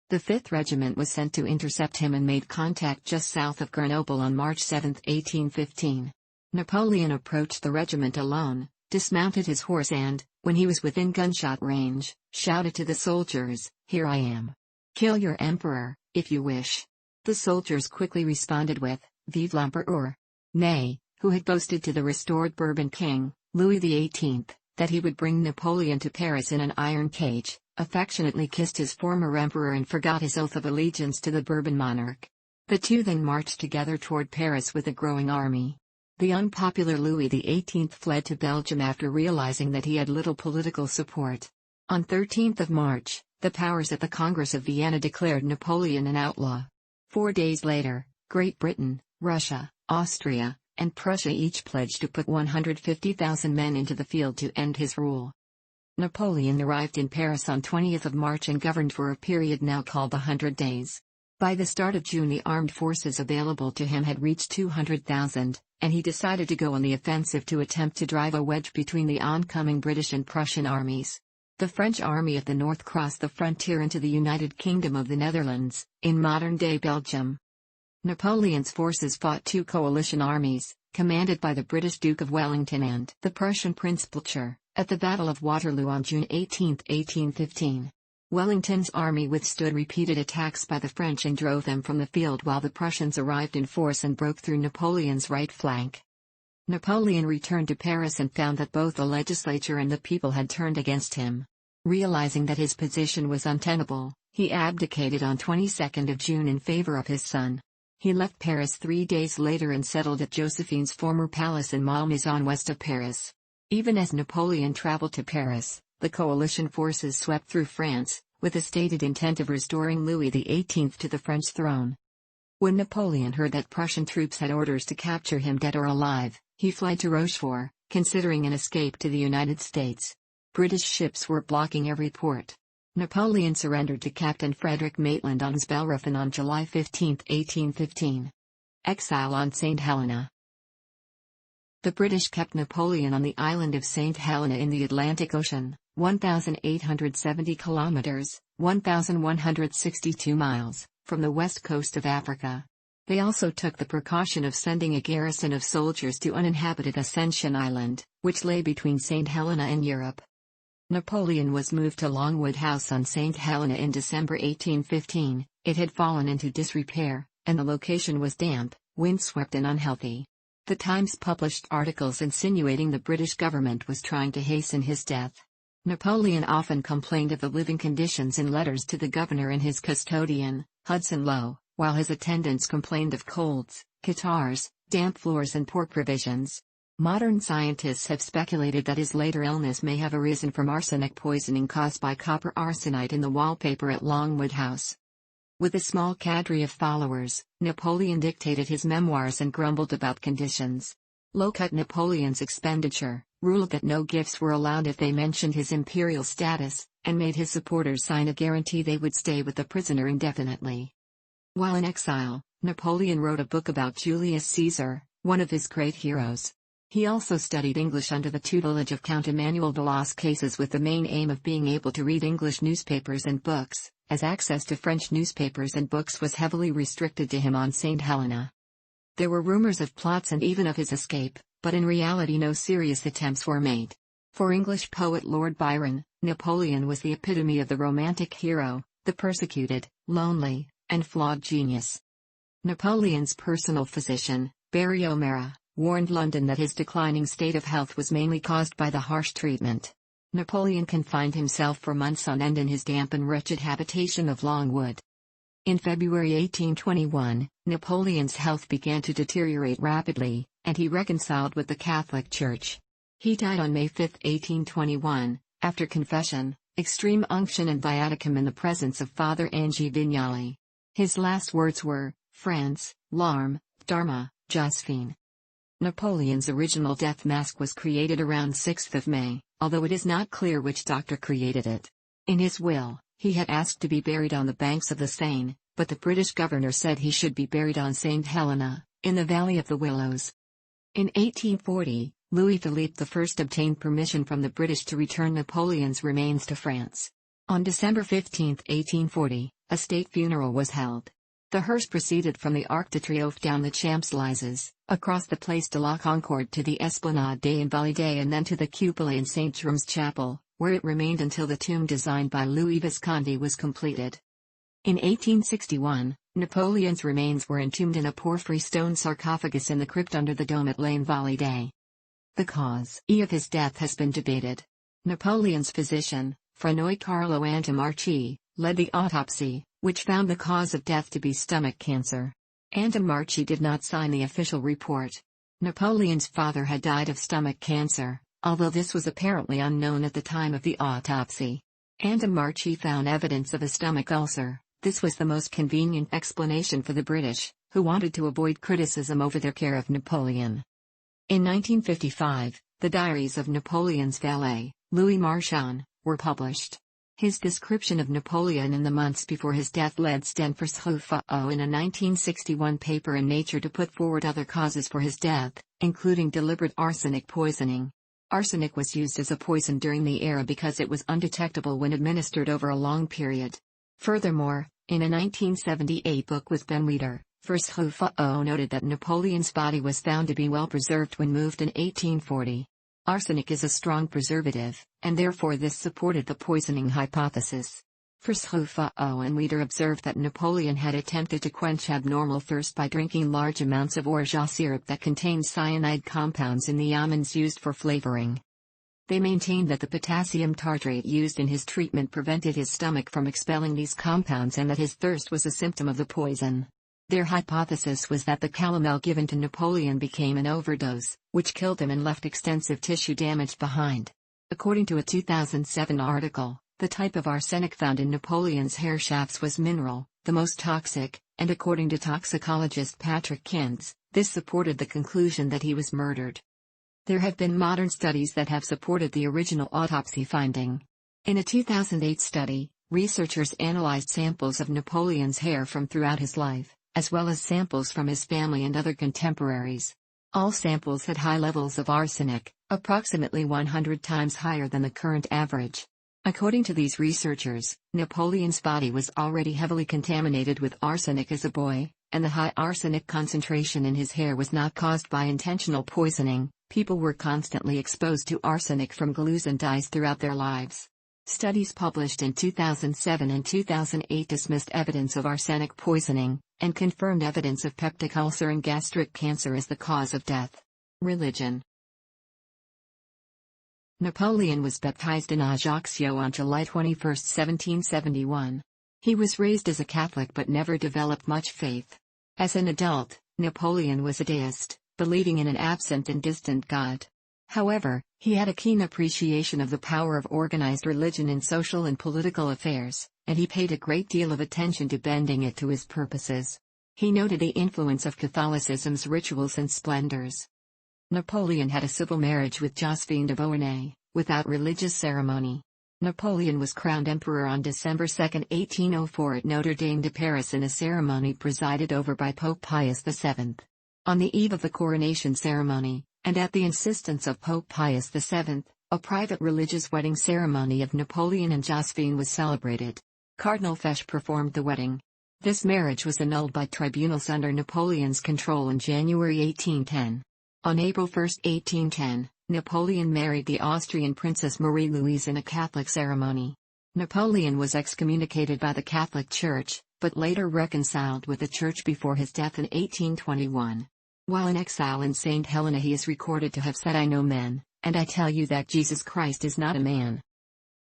The 5th Regiment was sent to intercept him and made contact just south of Grenoble on March 7, 1815. Napoleon approached the regiment alone, dismounted his horse and, when he was within gunshot range, shouted to the soldiers, "Here I am. Kill your emperor, if you wish." The soldiers quickly responded with, "Vive l'empereur!" Ney, who had boasted to the restored Bourbon king, Louis XVIII, that he would bring Napoleon to Paris in an iron cage, affectionately kissed his former emperor and forgot his oath of allegiance to the Bourbon monarch. The two then marched together toward Paris with a growing army. The unpopular Louis XVIII fled to Belgium after realizing that he had little political support. On 13 March, the powers at the Congress of Vienna declared Napoleon an outlaw. 4 days later, Great Britain, Russia, Austria, and Prussia each pledged to put 150,000 men into the field to end his rule. Napoleon arrived in Paris on 20 March and governed for a period now called the 100 Days. By the start of June the armed forces available to him had reached 200,000, and he decided to go on the offensive to attempt to drive a wedge between the oncoming British and Prussian armies. The French army of the north crossed the frontier into the United Kingdom of the Netherlands, in modern-day Belgium. Napoleon's forces fought 2 coalition armies, commanded by the British Duke of Wellington and the Prussian Prince Blücher, at the Battle of Waterloo on June 18, 1815. Wellington's army withstood repeated attacks by the French and drove them from the field while the Prussians arrived in force and broke through Napoleon's right flank. Napoleon returned to Paris and found that both the legislature and the people had turned against him. Realizing that his position was untenable, he abdicated on 22 June in favor of his son. He left Paris 3 days later and settled at Josephine's former palace in Malmaison west of Paris. Even as Napoleon traveled to Paris, the coalition forces swept through France, with the stated intent of restoring Louis XVIII to the French throne. When Napoleon heard that Prussian troops had orders to capture him dead or alive, he fled to Rochefort, considering an escape to the United States. British ships were blocking every port. Napoleon surrendered to Captain Frederick Maitland on Bellerophon on July 15, 1815. Exile on St. Helena. The British kept Napoleon on the island of St. Helena in the Atlantic Ocean, 1,870 kilometers, 1,162 miles, from the west coast of Africa. They also took the precaution of sending a garrison of soldiers to uninhabited Ascension Island, which lay between St. Helena and Europe. Napoleon was moved to Longwood House on St. Helena in December 1815. It had fallen into disrepair, and the location was damp, windswept and unhealthy. The Times published articles insinuating the British government was trying to hasten his death. Napoleon often complained of the living conditions in letters to the governor and his custodian, Hudson Lowe, while his attendants complained of colds, catarrhs, damp floors and poor provisions. Modern scientists have speculated that his later illness may have arisen from arsenic poisoning caused by copper arsenite in the wallpaper at Longwood House. With a small cadre of followers, Napoleon dictated his memoirs and grumbled about conditions. Lowe cut Napoleon's expenditure, ruled that no gifts were allowed if they mentioned his imperial status, and made his supporters sign a guarantee they would stay with the prisoner indefinitely. While in exile, Napoleon wrote a book about Julius Caesar, one of his great heroes. He also studied English under the tutelage of Count Emmanuel de Las Cases with the main aim of being able to read English newspapers and books, as access to French newspapers and books was heavily restricted to him on St. Helena. There were rumors of plots and even of his escape, but in reality no serious attempts were made. For English poet Lord Byron, Napoleon was the epitome of the romantic hero, the persecuted, lonely, and flawed genius. Napoleon's personal physician, Barry O'Mara, warned London that his declining state of health was mainly caused by the harsh treatment. Napoleon confined himself for months on end in his damp and wretched habitation of Longwood. In February 1821, Napoleon's health began to deteriorate rapidly, and he reconciled with the Catholic Church. He died on May 5, 1821, after confession, extreme unction and viaticum in the presence of Father Angi Vignali. His last words were, France, Larme, Dharma, Josephine. Napoleon's original death mask was created around 6th of May, although it is not clear which doctor created it. In his will, he had asked to be buried on the banks of the Seine, but the British governor said he should be buried on St. Helena, in the Valley of the Willows. In 1840, Louis-Philippe I obtained permission from the British to return Napoleon's remains to France. On December 15, 1840, a state funeral was held. The hearse proceeded from the Arc de Triomphe down the Champs-Élysées, across the Place de la Concorde to the Esplanade des Invalides and then to the cupola in St. Jerome's Chapel, where it remained until the tomb designed by Louis Visconti was completed. In 1861, Napoleon's remains were entombed in a porphyry stone sarcophagus in the crypt under the dome at Les Invalides. The cause of his death has been debated. Napoleon's physician, Frenoi Carlo Antomarchi, led the autopsy, which found the cause of death to be stomach cancer. Antomarchi did not sign the official report. Napoleon's father had died of stomach cancer, although this was apparently unknown at the time of the autopsy. Antomarchi found evidence of a stomach ulcer. This was the most convenient explanation for the British, who wanted to avoid criticism over their care of Napoleon. In 1955, the diaries of Napoleon's valet, Louis Marchand, were published. His description of Napoleon in the months before his death led Sten Verschuffo in a 1961 paper in Nature to put forward other causes for his death, including deliberate arsenic poisoning. Arsenic was used as a poison during the era because it was undetectable when administered over a long period. Furthermore, in a 1978 book with Ben Weider, Verschuffo noted that Napoleon's body was found to be well preserved when moved in 1840. Arsenic is a strong preservative, and therefore this supported the poisoning hypothesis. Verschuffo and Weider observed that Napoleon had attempted to quench abnormal thirst by drinking large amounts of orgeat syrup that contained cyanide compounds in the almonds used for flavoring. They maintained that the potassium tartrate used in his treatment prevented his stomach from expelling these compounds and that his thirst was a symptom of the poison. Their hypothesis was that the calomel given to Napoleon became an overdose, which killed him and left extensive tissue damage behind. According to a 2007 article, the type of arsenic found in Napoleon's hair shafts was mineral, the most toxic, and according to toxicologist Patrick Kins, this supported the conclusion that he was murdered. There have been modern studies that have supported the original autopsy finding. In a 2008 study, researchers analyzed samples of Napoleon's hair from throughout his life, as well as samples from his family and other contemporaries. All samples had high levels of arsenic, approximately 100 times higher than the current average. According to these researchers, Napoleon's body was already heavily contaminated with arsenic as a boy, and the high arsenic concentration in his hair was not caused by intentional poisoning. People were constantly exposed to arsenic from glues and dyes throughout their lives. Studies published in 2007 and 2008 dismissed evidence of arsenic poisoning, and confirmed evidence of peptic ulcer and gastric cancer as the cause of death. Religion. Napoleon was baptized in Ajaccio on July 21, 1771. He was raised as a Catholic but never developed much faith. As an adult, Napoleon was a deist, believing in an absent and distant God. However, he had a keen appreciation of the power of organized religion in social and political affairs, and he paid a great deal of attention to bending it to his purposes. He noted the influence of Catholicism's rituals and splendors. Napoleon had a civil marriage with Josephine de Beauharnais, without religious ceremony. Napoleon was crowned emperor on December 2, 1804 at Notre Dame de Paris in a ceremony presided over by Pope Pius VII. On the eve of the coronation ceremony, and at the insistence of Pope Pius VII, a private religious wedding ceremony of Napoleon and Josephine was celebrated. Cardinal Fesch performed the wedding. This marriage was annulled by tribunals under Napoleon's control in January 1810. On April 1, 1810, Napoleon married the Austrian Princess Marie-Louise in a Catholic ceremony. Napoleon was excommunicated by the Catholic Church, but later reconciled with the Church before his death in 1821. While in exile in St. Helena he is recorded to have said, "I know men, and I tell you that Jesus Christ is not a man."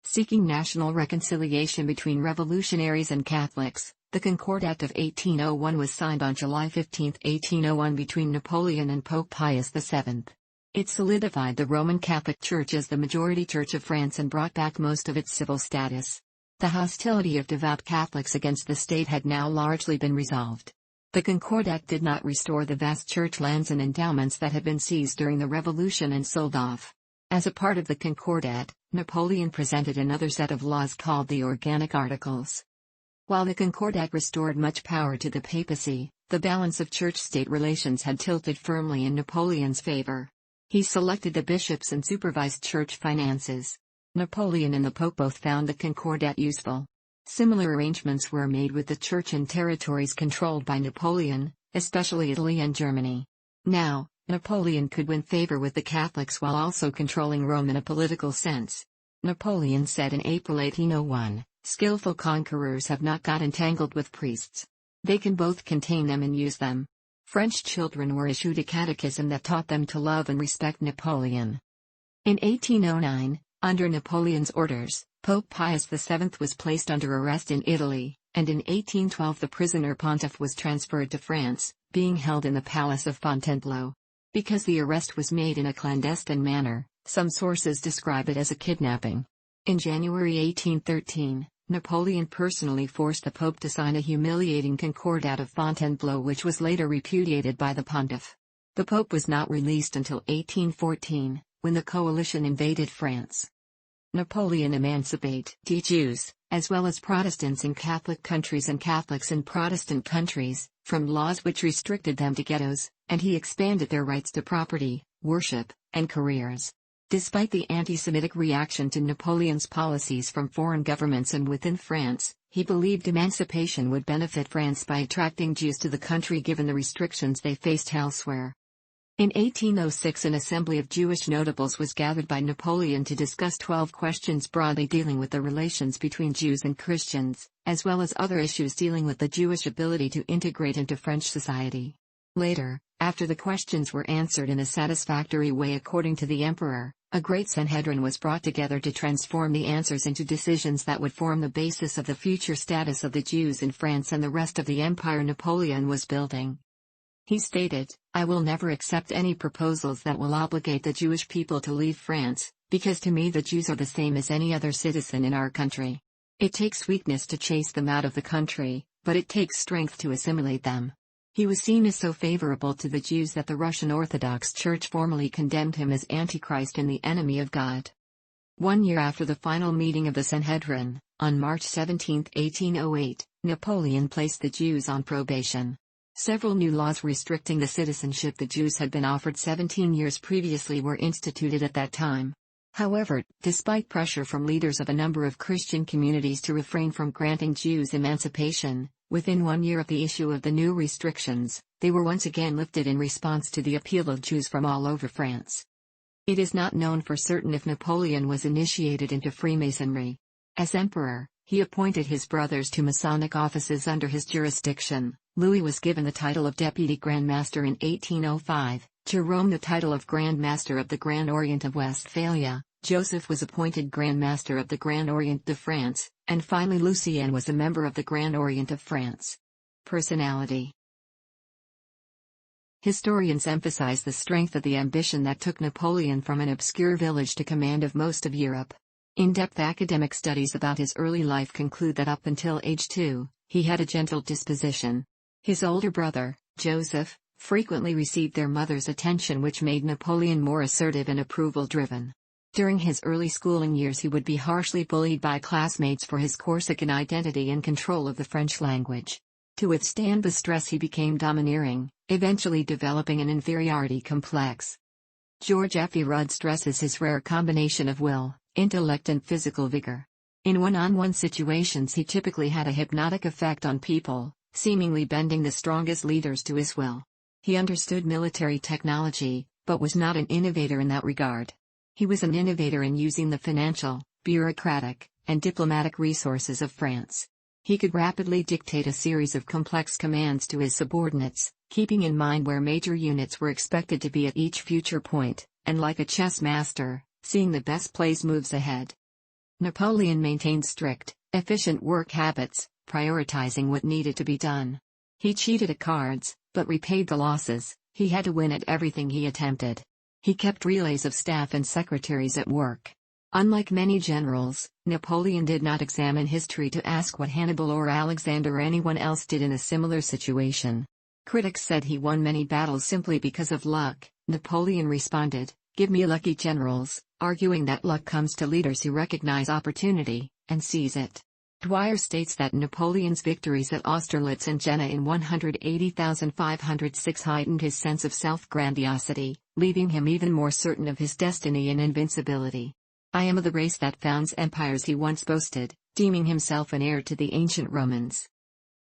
Seeking national reconciliation between revolutionaries and Catholics, the Concordat of 1801 was signed on July 15, 1801 between Napoleon and Pope Pius VII. It solidified the Roman Catholic Church as the majority church of France and brought back most of its civil status. The hostility of devout Catholics against the state had now largely been resolved. The Concordat did not restore the vast church lands and endowments that had been seized during the Revolution and sold off. As a part of the Concordat, Napoleon presented another set of laws called the Organic Articles. While the Concordat restored much power to the papacy, the balance of church-state relations had tilted firmly in Napoleon's favor. He selected the bishops and supervised church finances. Napoleon and the Pope both found the Concordat useful. Similar arrangements were made with the church in territories controlled by Napoleon, especially Italy and Germany. Now, Napoleon could win favor with the Catholics while also controlling Rome in a political sense. Napoleon said in April 1801, "Skillful conquerors have not got entangled with priests. They can both contain them and use them." French children were issued a catechism that taught them to love and respect Napoleon. In 1809, under Napoleon's orders, Pope Pius VII was placed under arrest in Italy, and in 1812 the prisoner pontiff was transferred to France, being held in the palace of Fontainebleau. Because the arrest was made in a clandestine manner, some sources describe it as a kidnapping. In January 1813, Napoleon personally forced the Pope to sign a humiliating Concordat of Fontainebleau which was later repudiated by the pontiff. The Pope was not released until 1814, when the coalition invaded France. Napoleon emancipated the Jews, as well as Protestants in Catholic countries and Catholics in Protestant countries, from laws which restricted them to ghettos, and he expanded their rights to property, worship, and careers. Despite the anti-Semitic reaction to Napoleon's policies from foreign governments and within France, he believed emancipation would benefit France by attracting Jews to the country given the restrictions they faced elsewhere. In 1806 an assembly of Jewish notables was gathered by Napoleon to discuss 12 questions broadly dealing with the relations between Jews and Christians, as well as other issues dealing with the Jewish ability to integrate into French society. Later, after the questions were answered in a satisfactory way according to the emperor, a great Sanhedrin was brought together to transform the answers into decisions that would form the basis of the future status of the Jews in France and the rest of the empire Napoleon was building. He stated, "I will never accept any proposals that will obligate the Jewish people to leave France, because to me the Jews are the same as any other citizen in our country. It takes weakness to chase them out of the country, but it takes strength to assimilate them." He was seen as so favorable to the Jews that the Russian Orthodox Church formally condemned him as Antichrist and the enemy of God. 1 year after the final meeting of the Sanhedrin, on March 17, 1808, Napoleon placed the Jews on probation. Several new laws restricting the citizenship the Jews had been offered 17 years previously were instituted at that time. However, despite pressure from leaders of a number of Christian communities to refrain from granting Jews emancipation, within 1 year of the issue of the new restrictions, they were once again lifted in response to the appeal of Jews from all over France. It is not known for certain if Napoleon was initiated into Freemasonry. As emperor, he appointed his brothers to Masonic offices under his jurisdiction. Louis was given the title of Deputy Grand Master in 1805, Jerome the title of Grand Master of the Grand Orient of Westphalia, Joseph was appointed Grand Master of the Grand Orient de France, and finally Lucien was a member of the Grand Orient of France. Personality. Historians emphasize the strength of the ambition that took Napoleon from an obscure village to command of most of Europe. In-depth academic studies about his early life conclude that up until age 2, he had a gentle disposition. His older brother, Joseph, frequently received their mother's attention which made Napoleon more assertive and approval-driven. During his early schooling years he would be harshly bullied by classmates for his Corsican identity and control of the French language. To withstand the stress he became domineering, eventually developing an inferiority complex. George F. E. Rudd stresses his rare combination of will, intellect and physical vigor. In one-on-one situations he typically had a hypnotic effect on people, seemingly bending the strongest leaders to his will. He understood military technology, but was not an innovator in that regard. He was an innovator in using the financial, bureaucratic, and diplomatic resources of France. He could rapidly dictate a series of complex commands to his subordinates, keeping in mind where major units were expected to be at each future point, and like a chess master, seeing the best plays moves ahead. Napoleon maintained strict, efficient work habits, prioritizing what needed to be done. He cheated at cards, but repaid the losses. He had to win at everything he attempted. He kept relays of staff and secretaries at work. Unlike many generals, Napoleon did not examine history to ask what Hannibal or Alexander or anyone else did in a similar situation. Critics said he won many battles simply because of luck. Napoleon responded, "Give me lucky generals," arguing that luck comes to leaders who recognize opportunity and seize it. Dwyer states that Napoleon's victories at Austerlitz and Jena in 180,506 heightened his sense of self-grandiosity, leaving him even more certain of his destiny and invincibility. "I am of the race that founds empires," he once boasted, deeming himself an heir to the ancient Romans.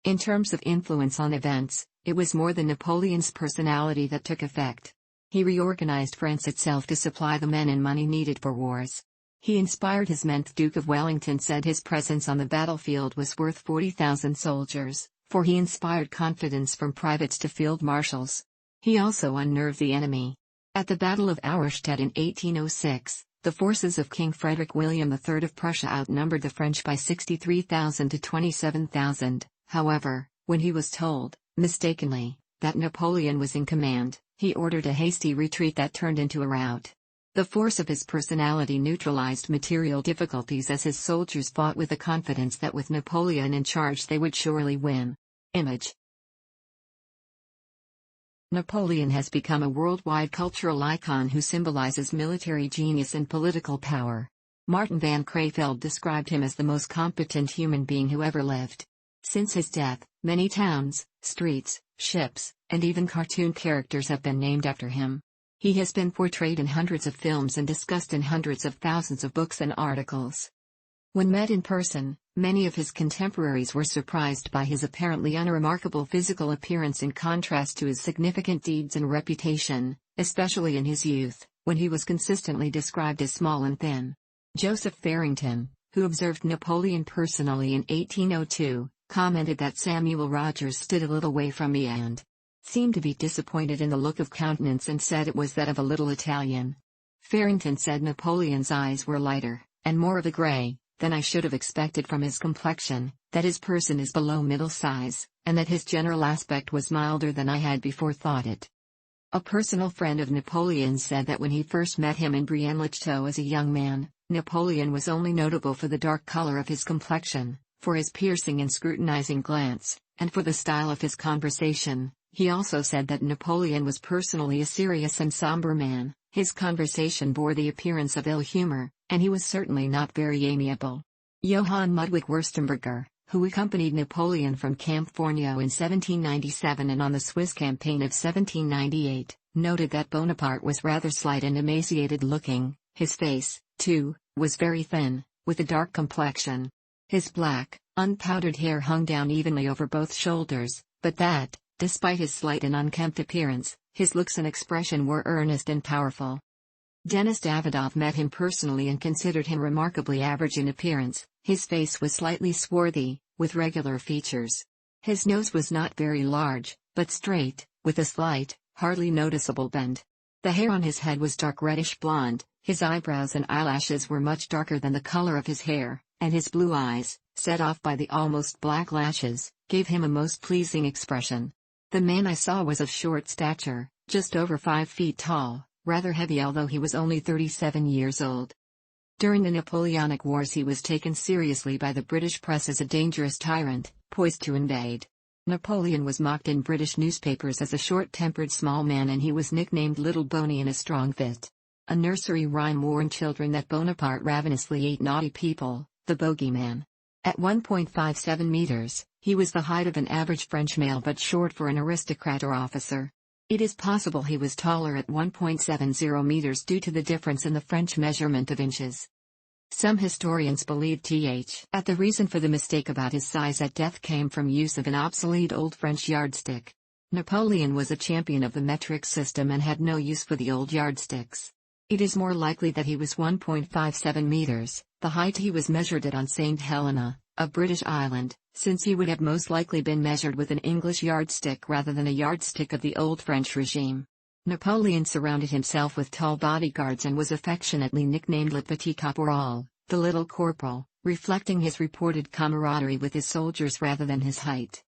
In terms of influence on events, it was more than Napoleon's personality that took effect. He reorganized France itself to supply the men and money needed for wars. He inspired his men. Duke of Wellington said his presence on the battlefield was worth 40,000 soldiers, for he inspired confidence from privates to field marshals. He also unnerved the enemy. At the Battle of Auerstedt in 1806, the forces of King Frederick William III of Prussia outnumbered the French by 63,000 to 27,000. However, when he was told, mistakenly, that Napoleon was in command, he ordered a hasty retreat that turned into a rout. The force of his personality neutralized material difficulties as his soldiers fought with the confidence that with Napoleon in charge they would surely win. Image. Napoleon has become a worldwide cultural icon who symbolizes military genius and political power. Martin van Creveld described him as the most competent human being who ever lived. Since his death, many towns, streets, ships, and even cartoon characters have been named after him. He has been portrayed in hundreds of films and discussed in hundreds of thousands of books and articles. When met in person, many of his contemporaries were surprised by his apparently unremarkable physical appearance in contrast to his significant deeds and reputation, especially in his youth, when he was consistently described as small and thin. Joseph Farrington, who observed Napoleon personally in 1802, commented that Samuel Rogers stood a little way from me and seemed to be disappointed in the look of countenance and said it was that of a little Italian. Farrington said Napoleon's eyes were lighter, and more of a gray, than I should have expected from his complexion, that his person is below middle size, and that his general aspect was milder than I had before thought it. A personal friend of Napoleon said that when he first met him in Brienne-le-Château as a young man, Napoleon was only notable for the dark color of his complexion, for his piercing and scrutinizing glance, and for the style of his conversation. He also said that Napoleon was personally a serious and somber man, his conversation bore the appearance of ill humor, and he was certainly not very amiable. Johann Ludwig Wurstenberger, who accompanied Napoleon from Camp Fourneau in 1797 and on the Swiss campaign of 1798, noted that Bonaparte was rather slight and emaciated-looking. His face, too, was very thin, with a dark complexion. His black, unpowdered hair hung down evenly over both shoulders, but that, despite his slight and unkempt appearance, his looks and expression were earnest and powerful. Denis Davidov met him personally and considered him remarkably average in appearance. His face was slightly swarthy, with regular features. His nose was not very large, but straight, with a slight, hardly noticeable bend. The hair on his head was dark reddish blonde, his eyebrows and eyelashes were much darker than the color of his hair, and his blue eyes, set off by the almost black lashes, gave him a most pleasing expression. The man I saw was of short stature, just over 5 feet tall, rather heavy although he was only 37 years old. During the Napoleonic Wars he was taken seriously by the British press as a dangerous tyrant, poised to invade. Napoleon was mocked in British newspapers as a short-tempered small man and he was nicknamed Little Boney in a strong fit. A nursery rhyme warned children that Bonaparte ravenously ate naughty people, the bogeyman. At 1.57 meters, he was the height of an average French male but short for an aristocrat or officer. It is possible he was taller at 1.70 meters due to the difference in the French measurement of inches. Some historians believe that the reason for the mistake about his size at death came from use of an obsolete Old French yardstick. Napoleon was a champion of the metric system and had no use for the old yardsticks. It is more likely that he was 1.57 meters, the height he was measured at on St. Helena, a British island, since he would have most likely been measured with an English yardstick rather than a yardstick of the old French regime. Napoleon surrounded himself with tall bodyguards and was affectionately nicknamed Le Petit Caporal, the Little Corporal, reflecting his reported camaraderie with his soldiers rather than his height.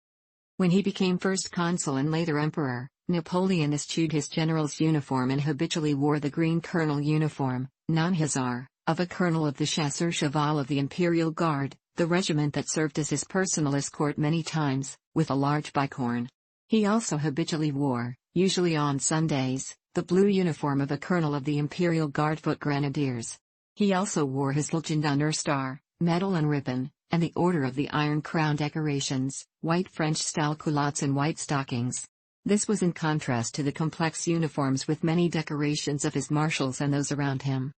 When he became first consul and later emperor, Napoleon eschewed his general's uniform and habitually wore the green colonel uniform, non-hussar, of a colonel of the Chasseurs Cheval of the Imperial Guard, the regiment that served as his personal escort many times, with a large bicorn. He also habitually wore, usually on Sundays, the blue uniform of a colonel of the Imperial Guard Foot Grenadiers. He also wore his Legion d'honneur star, medal and ribbon, and the Order of the Iron Crown decorations, white French-style culottes and white stockings. This was in contrast to the complex uniforms with many decorations of his marshals and those around him.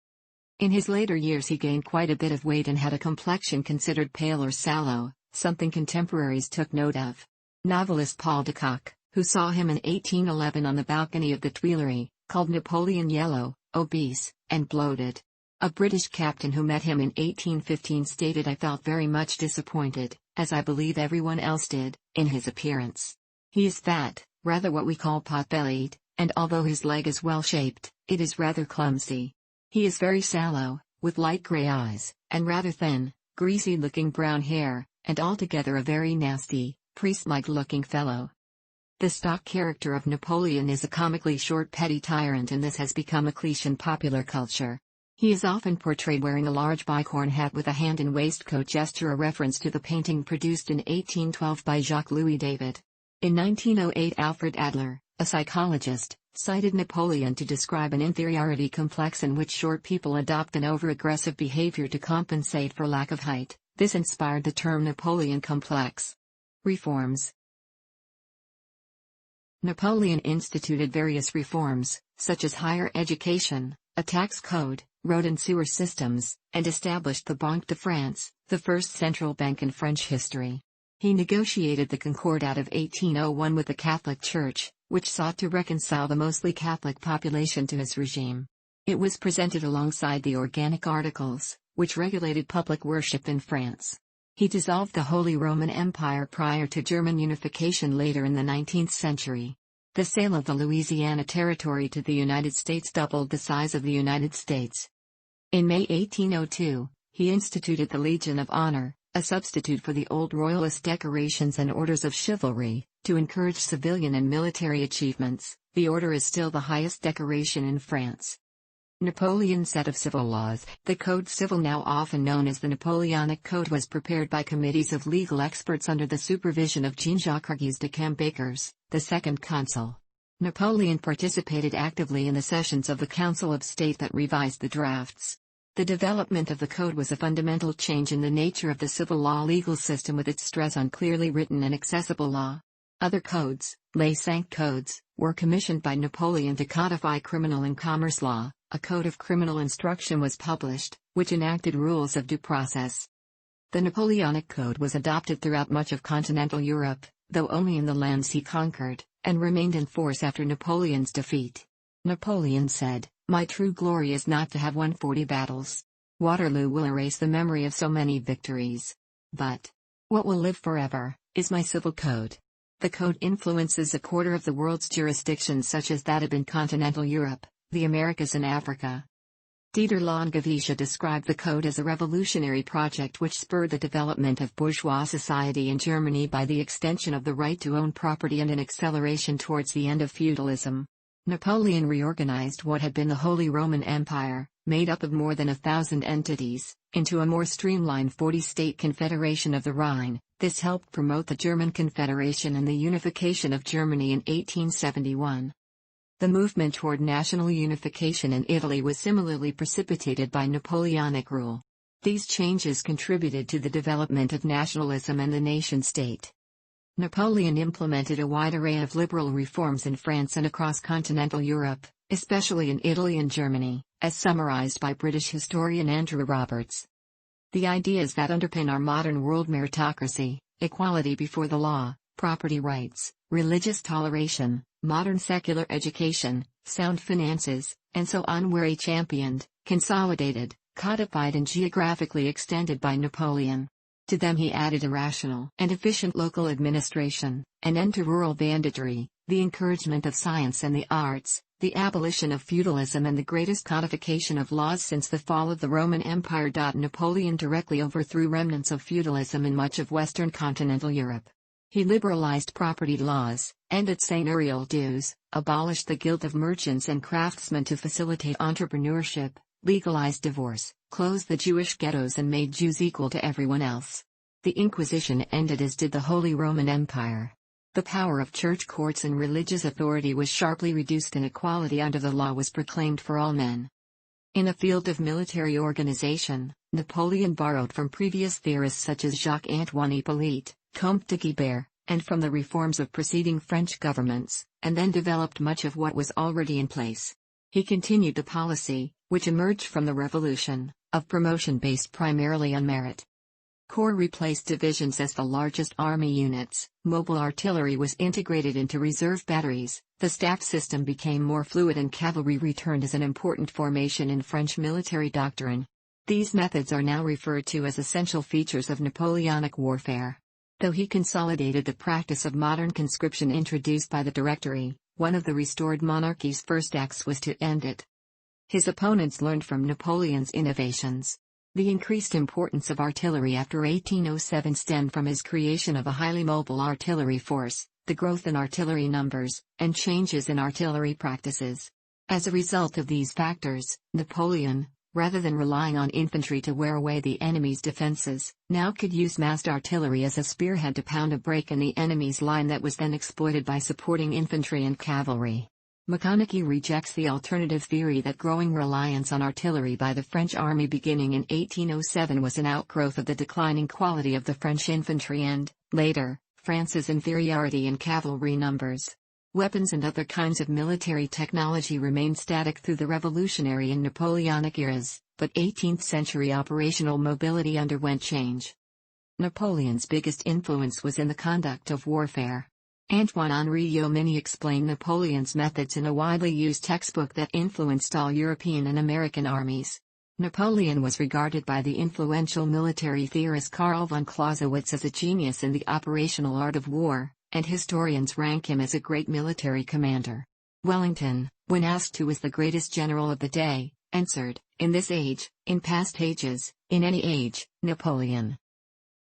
In his later years he gained quite a bit of weight and had a complexion considered pale or sallow, something contemporaries took note of. Novelist Paul de Kock, who saw him in 1811 on the balcony of the Tuileries, called Napoleon yellow, obese, and bloated. A British captain who met him in 1815 stated, "I felt very much disappointed, as I believe everyone else did, in his appearance. He is fat, rather what we call pot-bellied, and although his leg is well-shaped, it is rather clumsy. He is very sallow, with light grey eyes, and rather thin, greasy-looking brown hair, and altogether a very nasty, priest-like looking fellow." The stock character of Napoleon is a comically short petty tyrant, and this has become a cliché in popular culture. He is often portrayed wearing a large bicorn hat with a hand in waistcoat gesture, a reference to the painting produced in 1812 by Jacques-Louis David. In 1908 Alfred Adler, a psychologist, cited Napoleon to describe an inferiority complex in which short people adopt an over-aggressive behavior to compensate for lack of height. This inspired the term Napoleon complex. Reforms. Napoleon instituted various reforms, such as higher education, a tax code, road and sewer systems, and established the Banque de France, the first central bank in French history. He negotiated the Concordat of 1801 with the Catholic Church, which sought to reconcile the mostly Catholic population to his regime. It was presented alongside the Organic Articles, which regulated public worship in France. He dissolved the Holy Roman Empire prior to German unification later in the 19th century. The sale of the Louisiana Territory to the United States doubled the size of the United States. In May 1802, he instituted the Legion of Honor, a substitute for the old Royalist decorations and orders of chivalry, to encourage civilian and military achievements. The order is still the highest decoration in France. Napoleon's set of civil laws, the Code Civil, now often known as the Napoleonic Code, was prepared by committees of legal experts under the supervision of Jean-Jacques Auguste de Cambacers, the second consul. Napoleon participated actively in the sessions of the Council of State that revised the drafts. The development of the code was a fundamental change in the nature of the civil law legal system, with its stress on clearly written and accessible law. Other codes, les cinq codes, were commissioned by Napoleon to codify criminal and commerce law. A code of criminal instruction was published, which enacted rules of due process. The Napoleonic Code was adopted throughout much of continental Europe, though only in the lands he conquered, and remained in force after Napoleon's defeat. Napoleon said, "My true glory is not to have won 40 battles. Waterloo will erase the memory of so many victories. But what will live forever is my civil code." The code influences a quarter of the world's jurisdictions, such as that in continental Europe, the Americas and Africa. Dieter Langewiesche described the code as a revolutionary project which spurred the development of bourgeois society in Germany by the extension of the right to own property and an acceleration towards the end of feudalism. Napoleon reorganized what had been the Holy Roman Empire, made up of more than 1,000 entities, into a more streamlined 40-state Confederation of the Rhine. This helped promote the German Confederation and the unification of Germany in 1871. The movement toward national unification in Italy was similarly precipitated by Napoleonic rule. These changes contributed to the development of nationalism and the nation-state. Napoleon implemented a wide array of liberal reforms in France and across continental Europe, especially in Italy and Germany, as summarized by British historian Andrew Roberts. The ideas that underpin our modern world: meritocracy, equality before the law, property rights, religious toleration, modern secular education, sound finances, and so on, were championed, consolidated, codified and geographically extended by Napoleon. To them he added a rational and efficient local administration, an end to rural banditry, the encouragement of science and the arts, the abolition of feudalism and the greatest codification of laws since the fall of the Roman Empire. Napoleon directly overthrew remnants of feudalism in much of Western continental Europe. He liberalized property laws, ended seigneurial dues, abolished the Guild of Merchants and Craftsmen to facilitate entrepreneurship, legalized divorce, closed the Jewish ghettos and made Jews equal to everyone else. The Inquisition ended, as did the Holy Roman Empire. The power of church courts and religious authority was sharply reduced and equality under the law was proclaimed for all men. In the field of military organization, Napoleon borrowed from previous theorists such as Jacques-Antoine Hippolyte, Comte de Guibert, and from the reforms of preceding French governments, and then developed much of what was already in place. He continued the policy, which emerged from the Revolution, of promotion based primarily on merit. Corps replaced divisions as the largest army units, mobile artillery was integrated into reserve batteries, the staff system became more fluid and cavalry returned as an important formation in French military doctrine. These methods are now referred to as essential features of Napoleonic warfare. Though he consolidated the practice of modern conscription introduced by the Directory, one of the restored monarchy's first acts was to end it. His opponents learned from Napoleon's innovations. The increased importance of artillery after 1807 stemmed from his creation of a highly mobile artillery force, the growth in artillery numbers, and changes in artillery practices. As a result of these factors, Napoleon, rather than relying on infantry to wear away the enemy's defenses, now could use massed artillery as a spearhead to pound a break in the enemy's line that was then exploited by supporting infantry and cavalry. Maconochie rejects the alternative theory that growing reliance on artillery by the French army beginning in 1807 was an outgrowth of the declining quality of the French infantry and, later, France's inferiority in cavalry numbers. Weapons and other kinds of military technology remained static through the Revolutionary and Napoleonic eras, but 18th-century operational mobility underwent change. Napoleon's biggest influence was in the conduct of warfare. Antoine-Henri Jomini explained Napoleon's methods in a widely used textbook that influenced all European and American armies. Napoleon was regarded by the influential military theorist Karl von Clausewitz as a genius in the operational art of war, and historians rank him as a great military commander. Wellington, when asked who was the greatest general of the day, answered, "In this age, in past ages, in any age, Napoleon."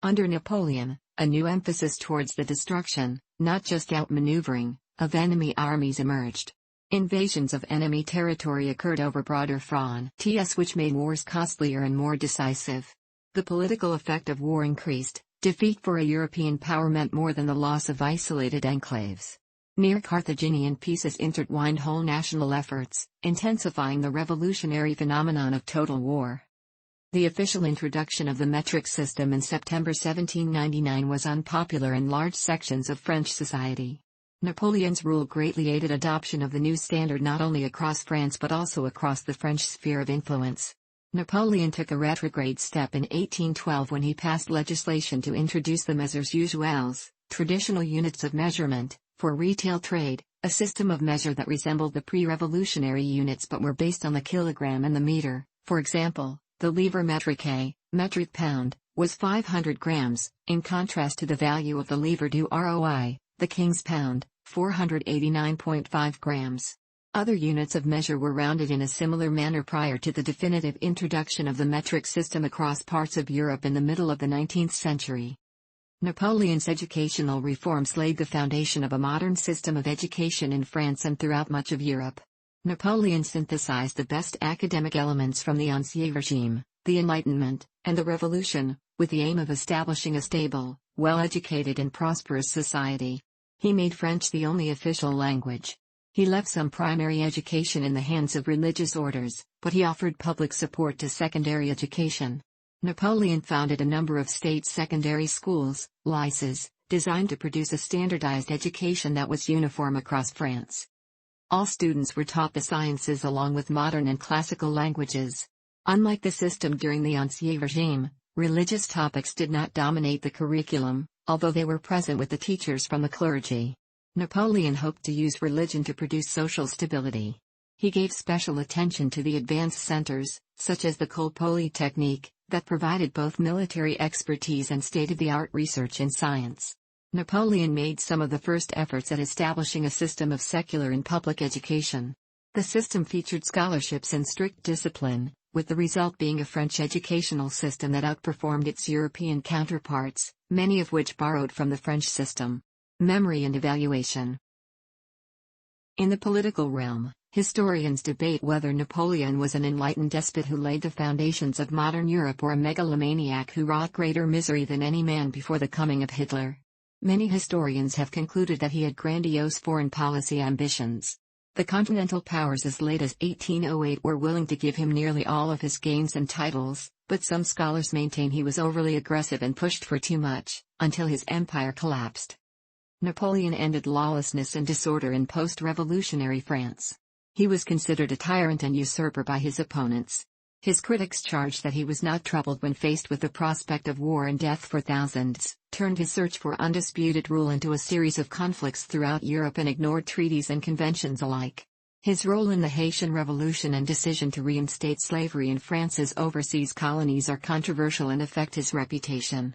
Under Napoleon, a new emphasis towards the destruction, not just outmaneuvering, of enemy armies emerged. Invasions of enemy territory occurred over broader frontiers, which made wars costlier and more decisive. The political effect of war increased. Defeat for a European power meant more than the loss of isolated enclaves. Near Carthaginian peaces intertwined whole national efforts, intensifying the revolutionary phenomenon of total war. The official introduction of the metric system in September 1799 was unpopular in large sections of French society. Napoleon's rule greatly aided adoption of the new standard not only across France but also across the French sphere of influence. Napoleon took a retrograde step in 1812 when he passed legislation to introduce the mesures usuels, traditional units of measurement, for retail trade, a system of measure that resembled the pre-revolutionary units but were based on the kilogram and the meter. For example, the livre metrique, metric pound, was 500 grams, in contrast to the value of the livre du roi, the king's pound, 489.5 grams. Other units of measure were rounded in a similar manner prior to the definitive introduction of the metric system across parts of Europe in the middle of the 19th century. Napoleon's educational reforms laid the foundation of a modern system of education in France and throughout much of Europe. Napoleon synthesized the best academic elements from the Ancien Regime, the Enlightenment, and the Revolution, with the aim of establishing a stable, well-educated and prosperous society. He made French the only official language. He left some primary education in the hands of religious orders, but he offered public support to secondary education. Napoleon founded a number of state secondary schools, lycées, designed to produce a standardized education that was uniform across France. All students were taught the sciences along with modern and classical languages. Unlike the system during the Ancien Regime, religious topics did not dominate the curriculum, although they were present with the teachers from the clergy. Napoleon hoped to use religion to produce social stability. He gave special attention to the advanced centers, such as the École Polytechnique, that provided both military expertise and state-of-the-art research in science. Napoleon made some of the first efforts at establishing a system of secular and public education. The system featured scholarships and strict discipline, with the result being a French educational system that outperformed its European counterparts, many of which borrowed from the French system. Memory and evaluation. In the political realm, historians debate whether Napoleon was an enlightened despot who laid the foundations of modern Europe or a megalomaniac who wrought greater misery than any man before the coming of Hitler. Many historians have concluded that he had grandiose foreign policy ambitions. The continental powers as late as 1808 were willing to give him nearly all of his gains and titles, but some scholars maintain he was overly aggressive and pushed for too much, until his empire collapsed. Napoleon ended lawlessness and disorder in post-revolutionary France. He was considered a tyrant and usurper by his opponents. His critics charged that he was not troubled when faced with the prospect of war and death for thousands, turned his search for undisputed rule into a series of conflicts throughout Europe and ignored treaties and conventions alike. His role in the Haitian Revolution and decision to reinstate slavery in France's overseas colonies are controversial and affect his reputation.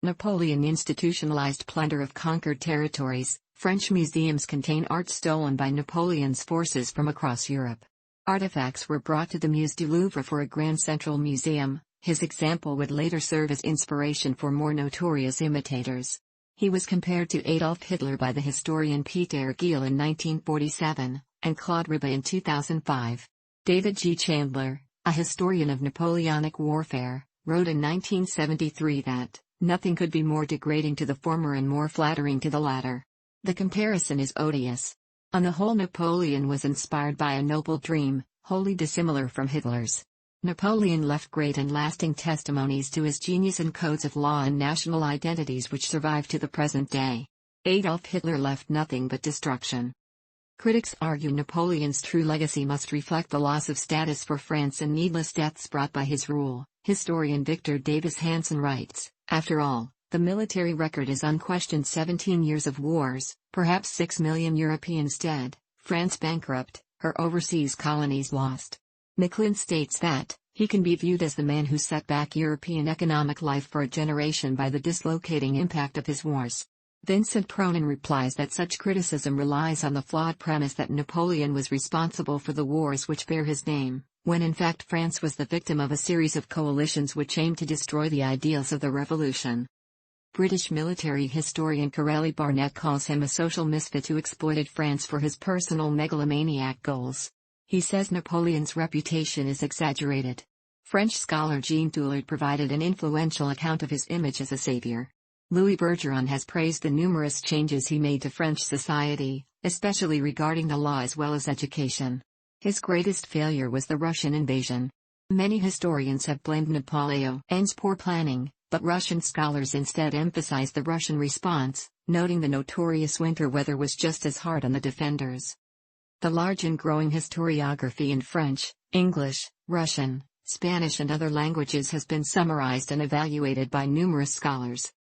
Napoleon institutionalized plunder of conquered territories. French museums contain art stolen by Napoleon's forces from across Europe. Artifacts were brought to the Musée du Louvre for a Grand Central Museum. His example would later serve as inspiration for more notorious imitators. He was compared to Adolf Hitler by the historian Peter Giel in 1947, and Claude Riba in 2005. David G. Chandler, a historian of Napoleonic warfare, wrote in 1973 that nothing could be more degrading to the former and more flattering to the latter. The comparison is odious. On the whole, Napoleon was inspired by a noble dream, wholly dissimilar from Hitler's. Napoleon left great and lasting testimonies to his genius and codes of law and national identities which survive to the present day. Adolf Hitler left nothing but destruction. Critics argue Napoleon's true legacy must reflect the loss of status for France and needless deaths brought by his rule. Historian Victor Davis Hanson writes, "After all, the military record is unquestioned: 17 years of wars, perhaps 6 million Europeans dead, France bankrupt, her overseas colonies lost." Maclean states that he can be viewed as the man who set back European economic life for a generation by the dislocating impact of his wars. Vincent Cronin replies that such criticism relies on the flawed premise that Napoleon was responsible for the wars which bear his name, when in fact France was the victim of a series of coalitions which aimed to destroy the ideals of the revolution. British military historian Corelli Barnett calls him a social misfit who exploited France for his personal megalomaniac goals. He says Napoleon's reputation is exaggerated. French scholar Jean Doulard provided an influential account of his image as a savior. Louis Bergeron has praised the numerous changes he made to French society, especially regarding the law as well as education. His greatest failure was the Russian invasion. Many historians have blamed Napoleon's poor planning, but Russian scholars instead emphasize the Russian response, noting the notorious winter weather was just as hard on the defenders. The large and growing historiography in French, English, Russian, Spanish and other languages has been summarized and evaluated by numerous scholars.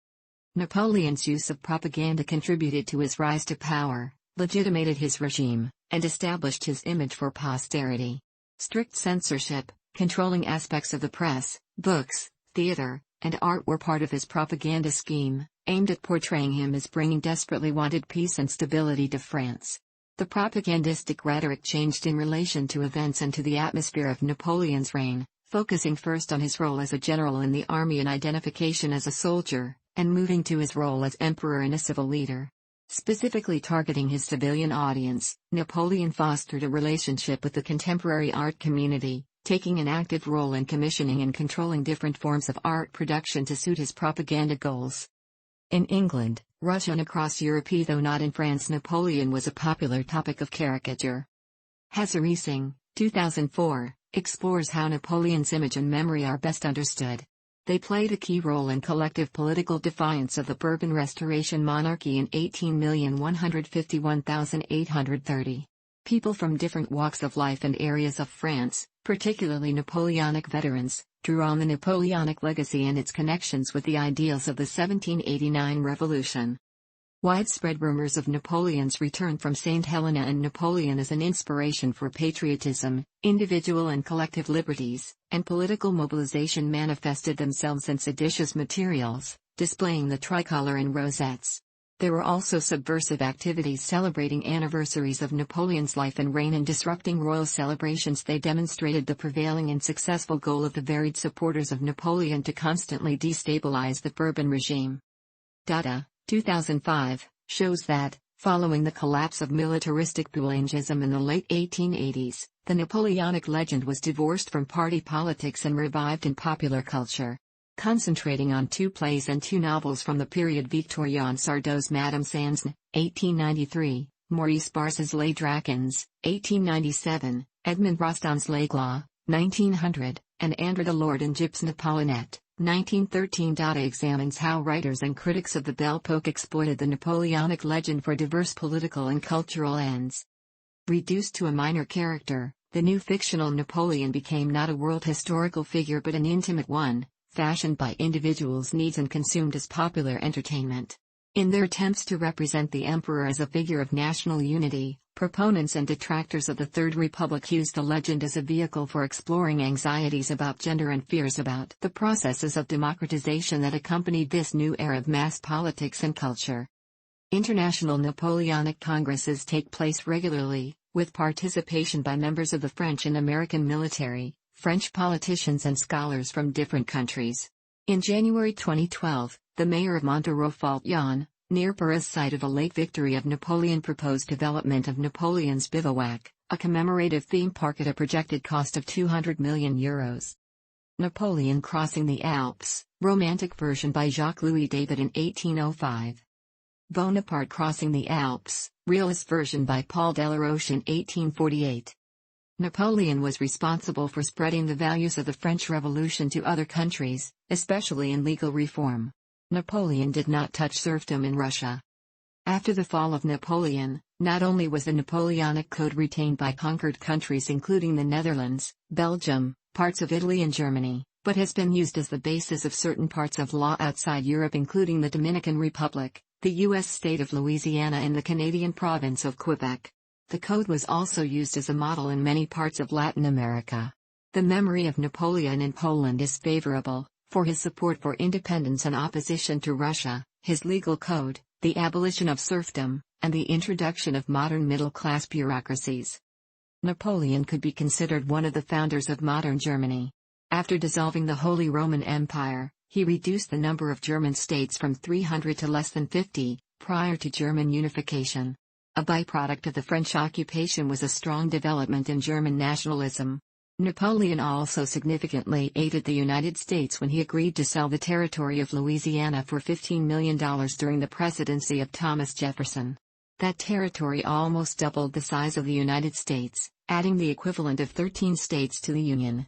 Napoleon's use of propaganda contributed to his rise to power, legitimated his regime, and established his image for posterity. Strict censorship, controlling aspects of the press, books, theater, and art were part of his propaganda scheme, aimed at portraying him as bringing desperately wanted peace and stability to France. The propagandistic rhetoric changed in relation to events and to the atmosphere of Napoleon's reign, focusing first on his role as a general in the army and identification as a soldier, and moving to his role as emperor and a civil leader. Specifically targeting his civilian audience, Napoleon fostered a relationship with the contemporary art community, taking an active role in commissioning and controlling different forms of art production to suit his propaganda goals. In England, Russia and across Europe, though not in France, Napoleon was a popular topic of caricature. Hazari Singh, 2004, explores how Napoleon's image and memory are best understood. They played a key role in collective political defiance of the Bourbon Restoration monarchy in 18,151,830. People from different walks of life and areas of France, particularly Napoleonic veterans, drew on the Napoleonic legacy and its connections with the ideals of the 1789 revolution. Widespread rumors of Napoleon's return from St. Helena and Napoleon as an inspiration for patriotism, individual and collective liberties, and political mobilization manifested themselves in seditious materials, displaying the tricolor in rosettes. There were also subversive activities celebrating anniversaries of Napoleon's life and reign and disrupting royal celebrations. They demonstrated the prevailing and successful goal of the varied supporters of Napoleon to constantly destabilize the Bourbon regime. Data 2005 shows that, following the collapse of militaristic Boulangism in the late 1880s, the Napoleonic legend was divorced from party politics and revived in popular culture. Concentrating on 2 plays and 2 novels from the period, Victorien Sardou's Madame Sans, 1893, Maurice Barrès's Les Dragons, 1897, Edmond Rostand's L'Aigle, 1900, and André Delord and Gyp's Napoleonette, 1913. Examines how writers and critics of the Belle Époque exploited the Napoleonic legend for diverse political and cultural ends. Reduced to a minor character, the new fictional Napoleon became not a world historical figure but an intimate one, fashioned by individuals' needs and consumed as popular entertainment. In their attempts to represent the emperor as a figure of national unity, proponents and detractors of the Third Republic used the legend as a vehicle for exploring anxieties about gender and fears about the processes of democratization that accompanied this new era of mass politics and culture. International Napoleonic Congresses take place regularly, with participation by members of the French and American military, French politicians and scholars from different countries. In January 2012, the mayor of Montereau-Fault-Yonne, near Paris, cited a late victory of Napoleon, proposed development of Napoleon's Bivouac, a commemorative theme park at a projected cost of €200 million. Napoleon Crossing the Alps, romantic version by Jacques-Louis David in 1805. Bonaparte Crossing the Alps, realist version by Paul Delaroche in 1848. Napoleon was responsible for spreading the values of the French Revolution to other countries, especially in legal reform. Napoleon did not touch serfdom in Russia. After the fall of Napoleon, not only was the Napoleonic Code retained by conquered countries including the Netherlands, Belgium, parts of Italy and Germany, but has been used as the basis of certain parts of law outside Europe including the Dominican Republic, the U.S. state of Louisiana and the Canadian province of Quebec. The code was also used as a model in many parts of Latin America. The memory of Napoleon in Poland is favorable, for his support for independence and opposition to Russia, his legal code, the abolition of serfdom, and the introduction of modern middle-class bureaucracies. Napoleon could be considered one of the founders of modern Germany. After dissolving the Holy Roman Empire, he reduced the number of German states from 300 to less than 50, prior to German unification. A byproduct of the French occupation was a strong development in German nationalism. Napoleon also significantly aided the United States when he agreed to sell the territory of Louisiana for $15 million during the presidency of Thomas Jefferson. That territory almost doubled the size of the United States, adding the equivalent of 13 states to the Union.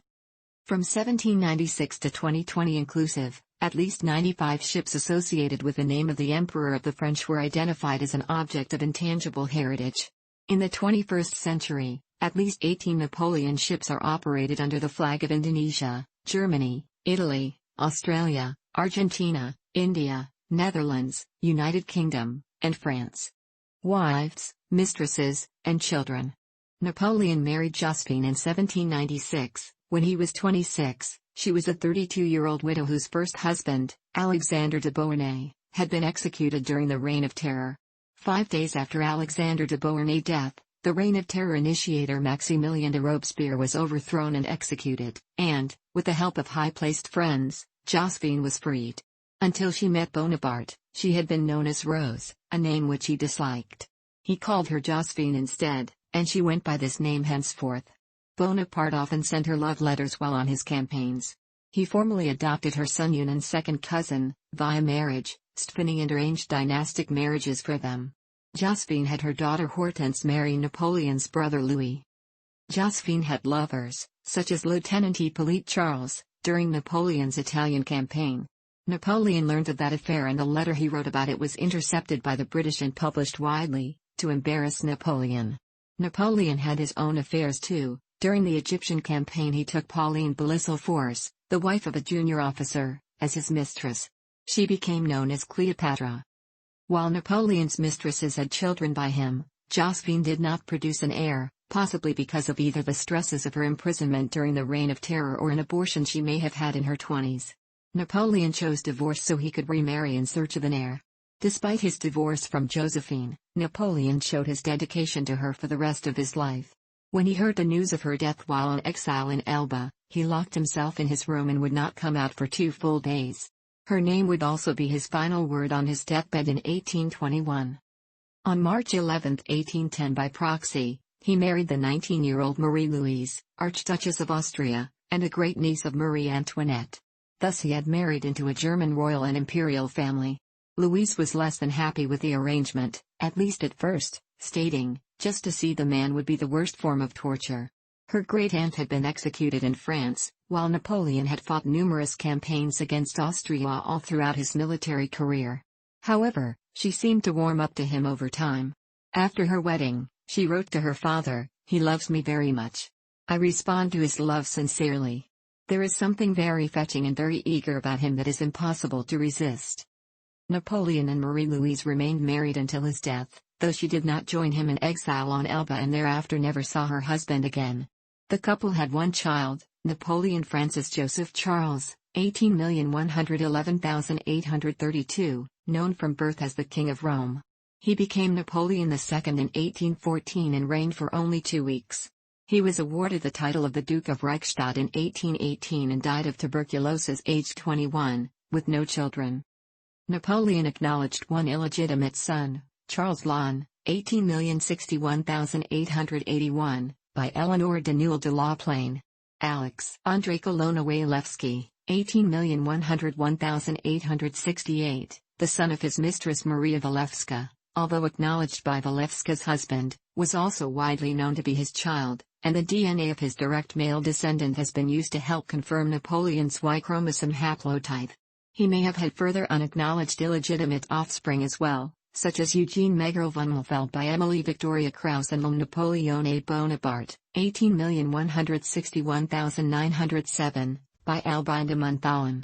From 1796 to 2020 inclusive, at least 95 ships associated with the name of the Emperor of the French were identified as an object of intangible heritage. In the 21st century, at least 18 Napoleon ships are operated under the flag of Indonesia, Germany, Italy, Australia, Argentina, India, Netherlands, United Kingdom, and France. Wives, mistresses, and children. Napoleon married Josephine in 1796. When he was 26, she was a 32-year-old widow whose first husband, Alexander de Beauharnais, had been executed during the Reign of Terror. 5 days after Alexander de Beauharnais' death, the Reign of Terror initiator Maximilien de Robespierre was overthrown and executed, and, with the help of high-placed friends, Josephine was freed. Until she met Bonaparte, she had been known as Rose, a name which he disliked. He called her Josephine instead, and she went by this name henceforth. Bonaparte often sent her love letters while on his campaigns. He formally adopted her son Yunan's second cousin, via marriage, Stephanie and arranged dynastic marriages for them. Josephine had her daughter Hortense marry Napoleon's brother Louis. Josephine had lovers, such as Lieutenant Hippolyte Charles, during Napoleon's Italian campaign. Napoleon learned of that affair and the letter he wrote about it was intercepted by the British and published widely, to embarrass Napoleon. Napoleon had his own affairs too. During the Egyptian campaign he took Pauline Bellisle-Fors, the wife of a junior officer, as his mistress. She became known as Cleopatra. While Napoleon's mistresses had children by him, Josephine did not produce an heir, possibly because of either the stresses of her imprisonment during the Reign of Terror or an abortion she may have had in her 20s. Napoleon chose divorce so he could remarry in search of an heir. Despite his divorce from Josephine, Napoleon showed his dedication to her for the rest of his life. When he heard the news of her death while on exile in Elba, he locked himself in his room and would not come out for 2 full days. Her name would also be his final word on his deathbed in 1821. On March 11, 1810 by proxy, he married the 19-year-old Marie-Louise, Archduchess of Austria, and a great-niece of Marie Antoinette. Thus he had married into a German royal and imperial family. Louise was less than happy with the arrangement, at least at first, stating, "Just to see the man would be the worst form of torture." Her great-aunt had been executed in France, while Napoleon had fought numerous campaigns against Austria all throughout his military career. However, she seemed to warm up to him over time. After her wedding, she wrote to her father, "He loves me very much. I respond to his love sincerely. There is something very fetching and very eager about him that is impossible to resist." Napoleon and Marie-Louise remained married until his death, though she did not join him in exile on Elba and thereafter never saw her husband again. The couple had one child, Napoleon Francis Joseph Charles, 18,111,832, known from birth as the King of Rome. He became Napoleon II in 1814 and reigned for only 2 weeks. He was awarded the title of the Duke of Reichstadt in 1818 and died of tuberculosis aged 21, with no children. Napoleon acknowledged one illegitimate son, Charles Laun, 18,061,881, by Eleanor de Newell de la Plaine. Alex Andrei Kolonoway-Levski, 18,101,868, the son of his mistress Maria Walewska, although acknowledged by Walewska's husband, was also widely known to be his child, and the DNA of his direct male descendant has been used to help confirm Napoleon's Y chromosome haplotype. He may have had further unacknowledged illegitimate offspring as well, such as Eugene Megerle von Mulfeld by Emily Victoria Krauss and Napoleone Bonaparte, 18,161,907, by Albin de Montholon.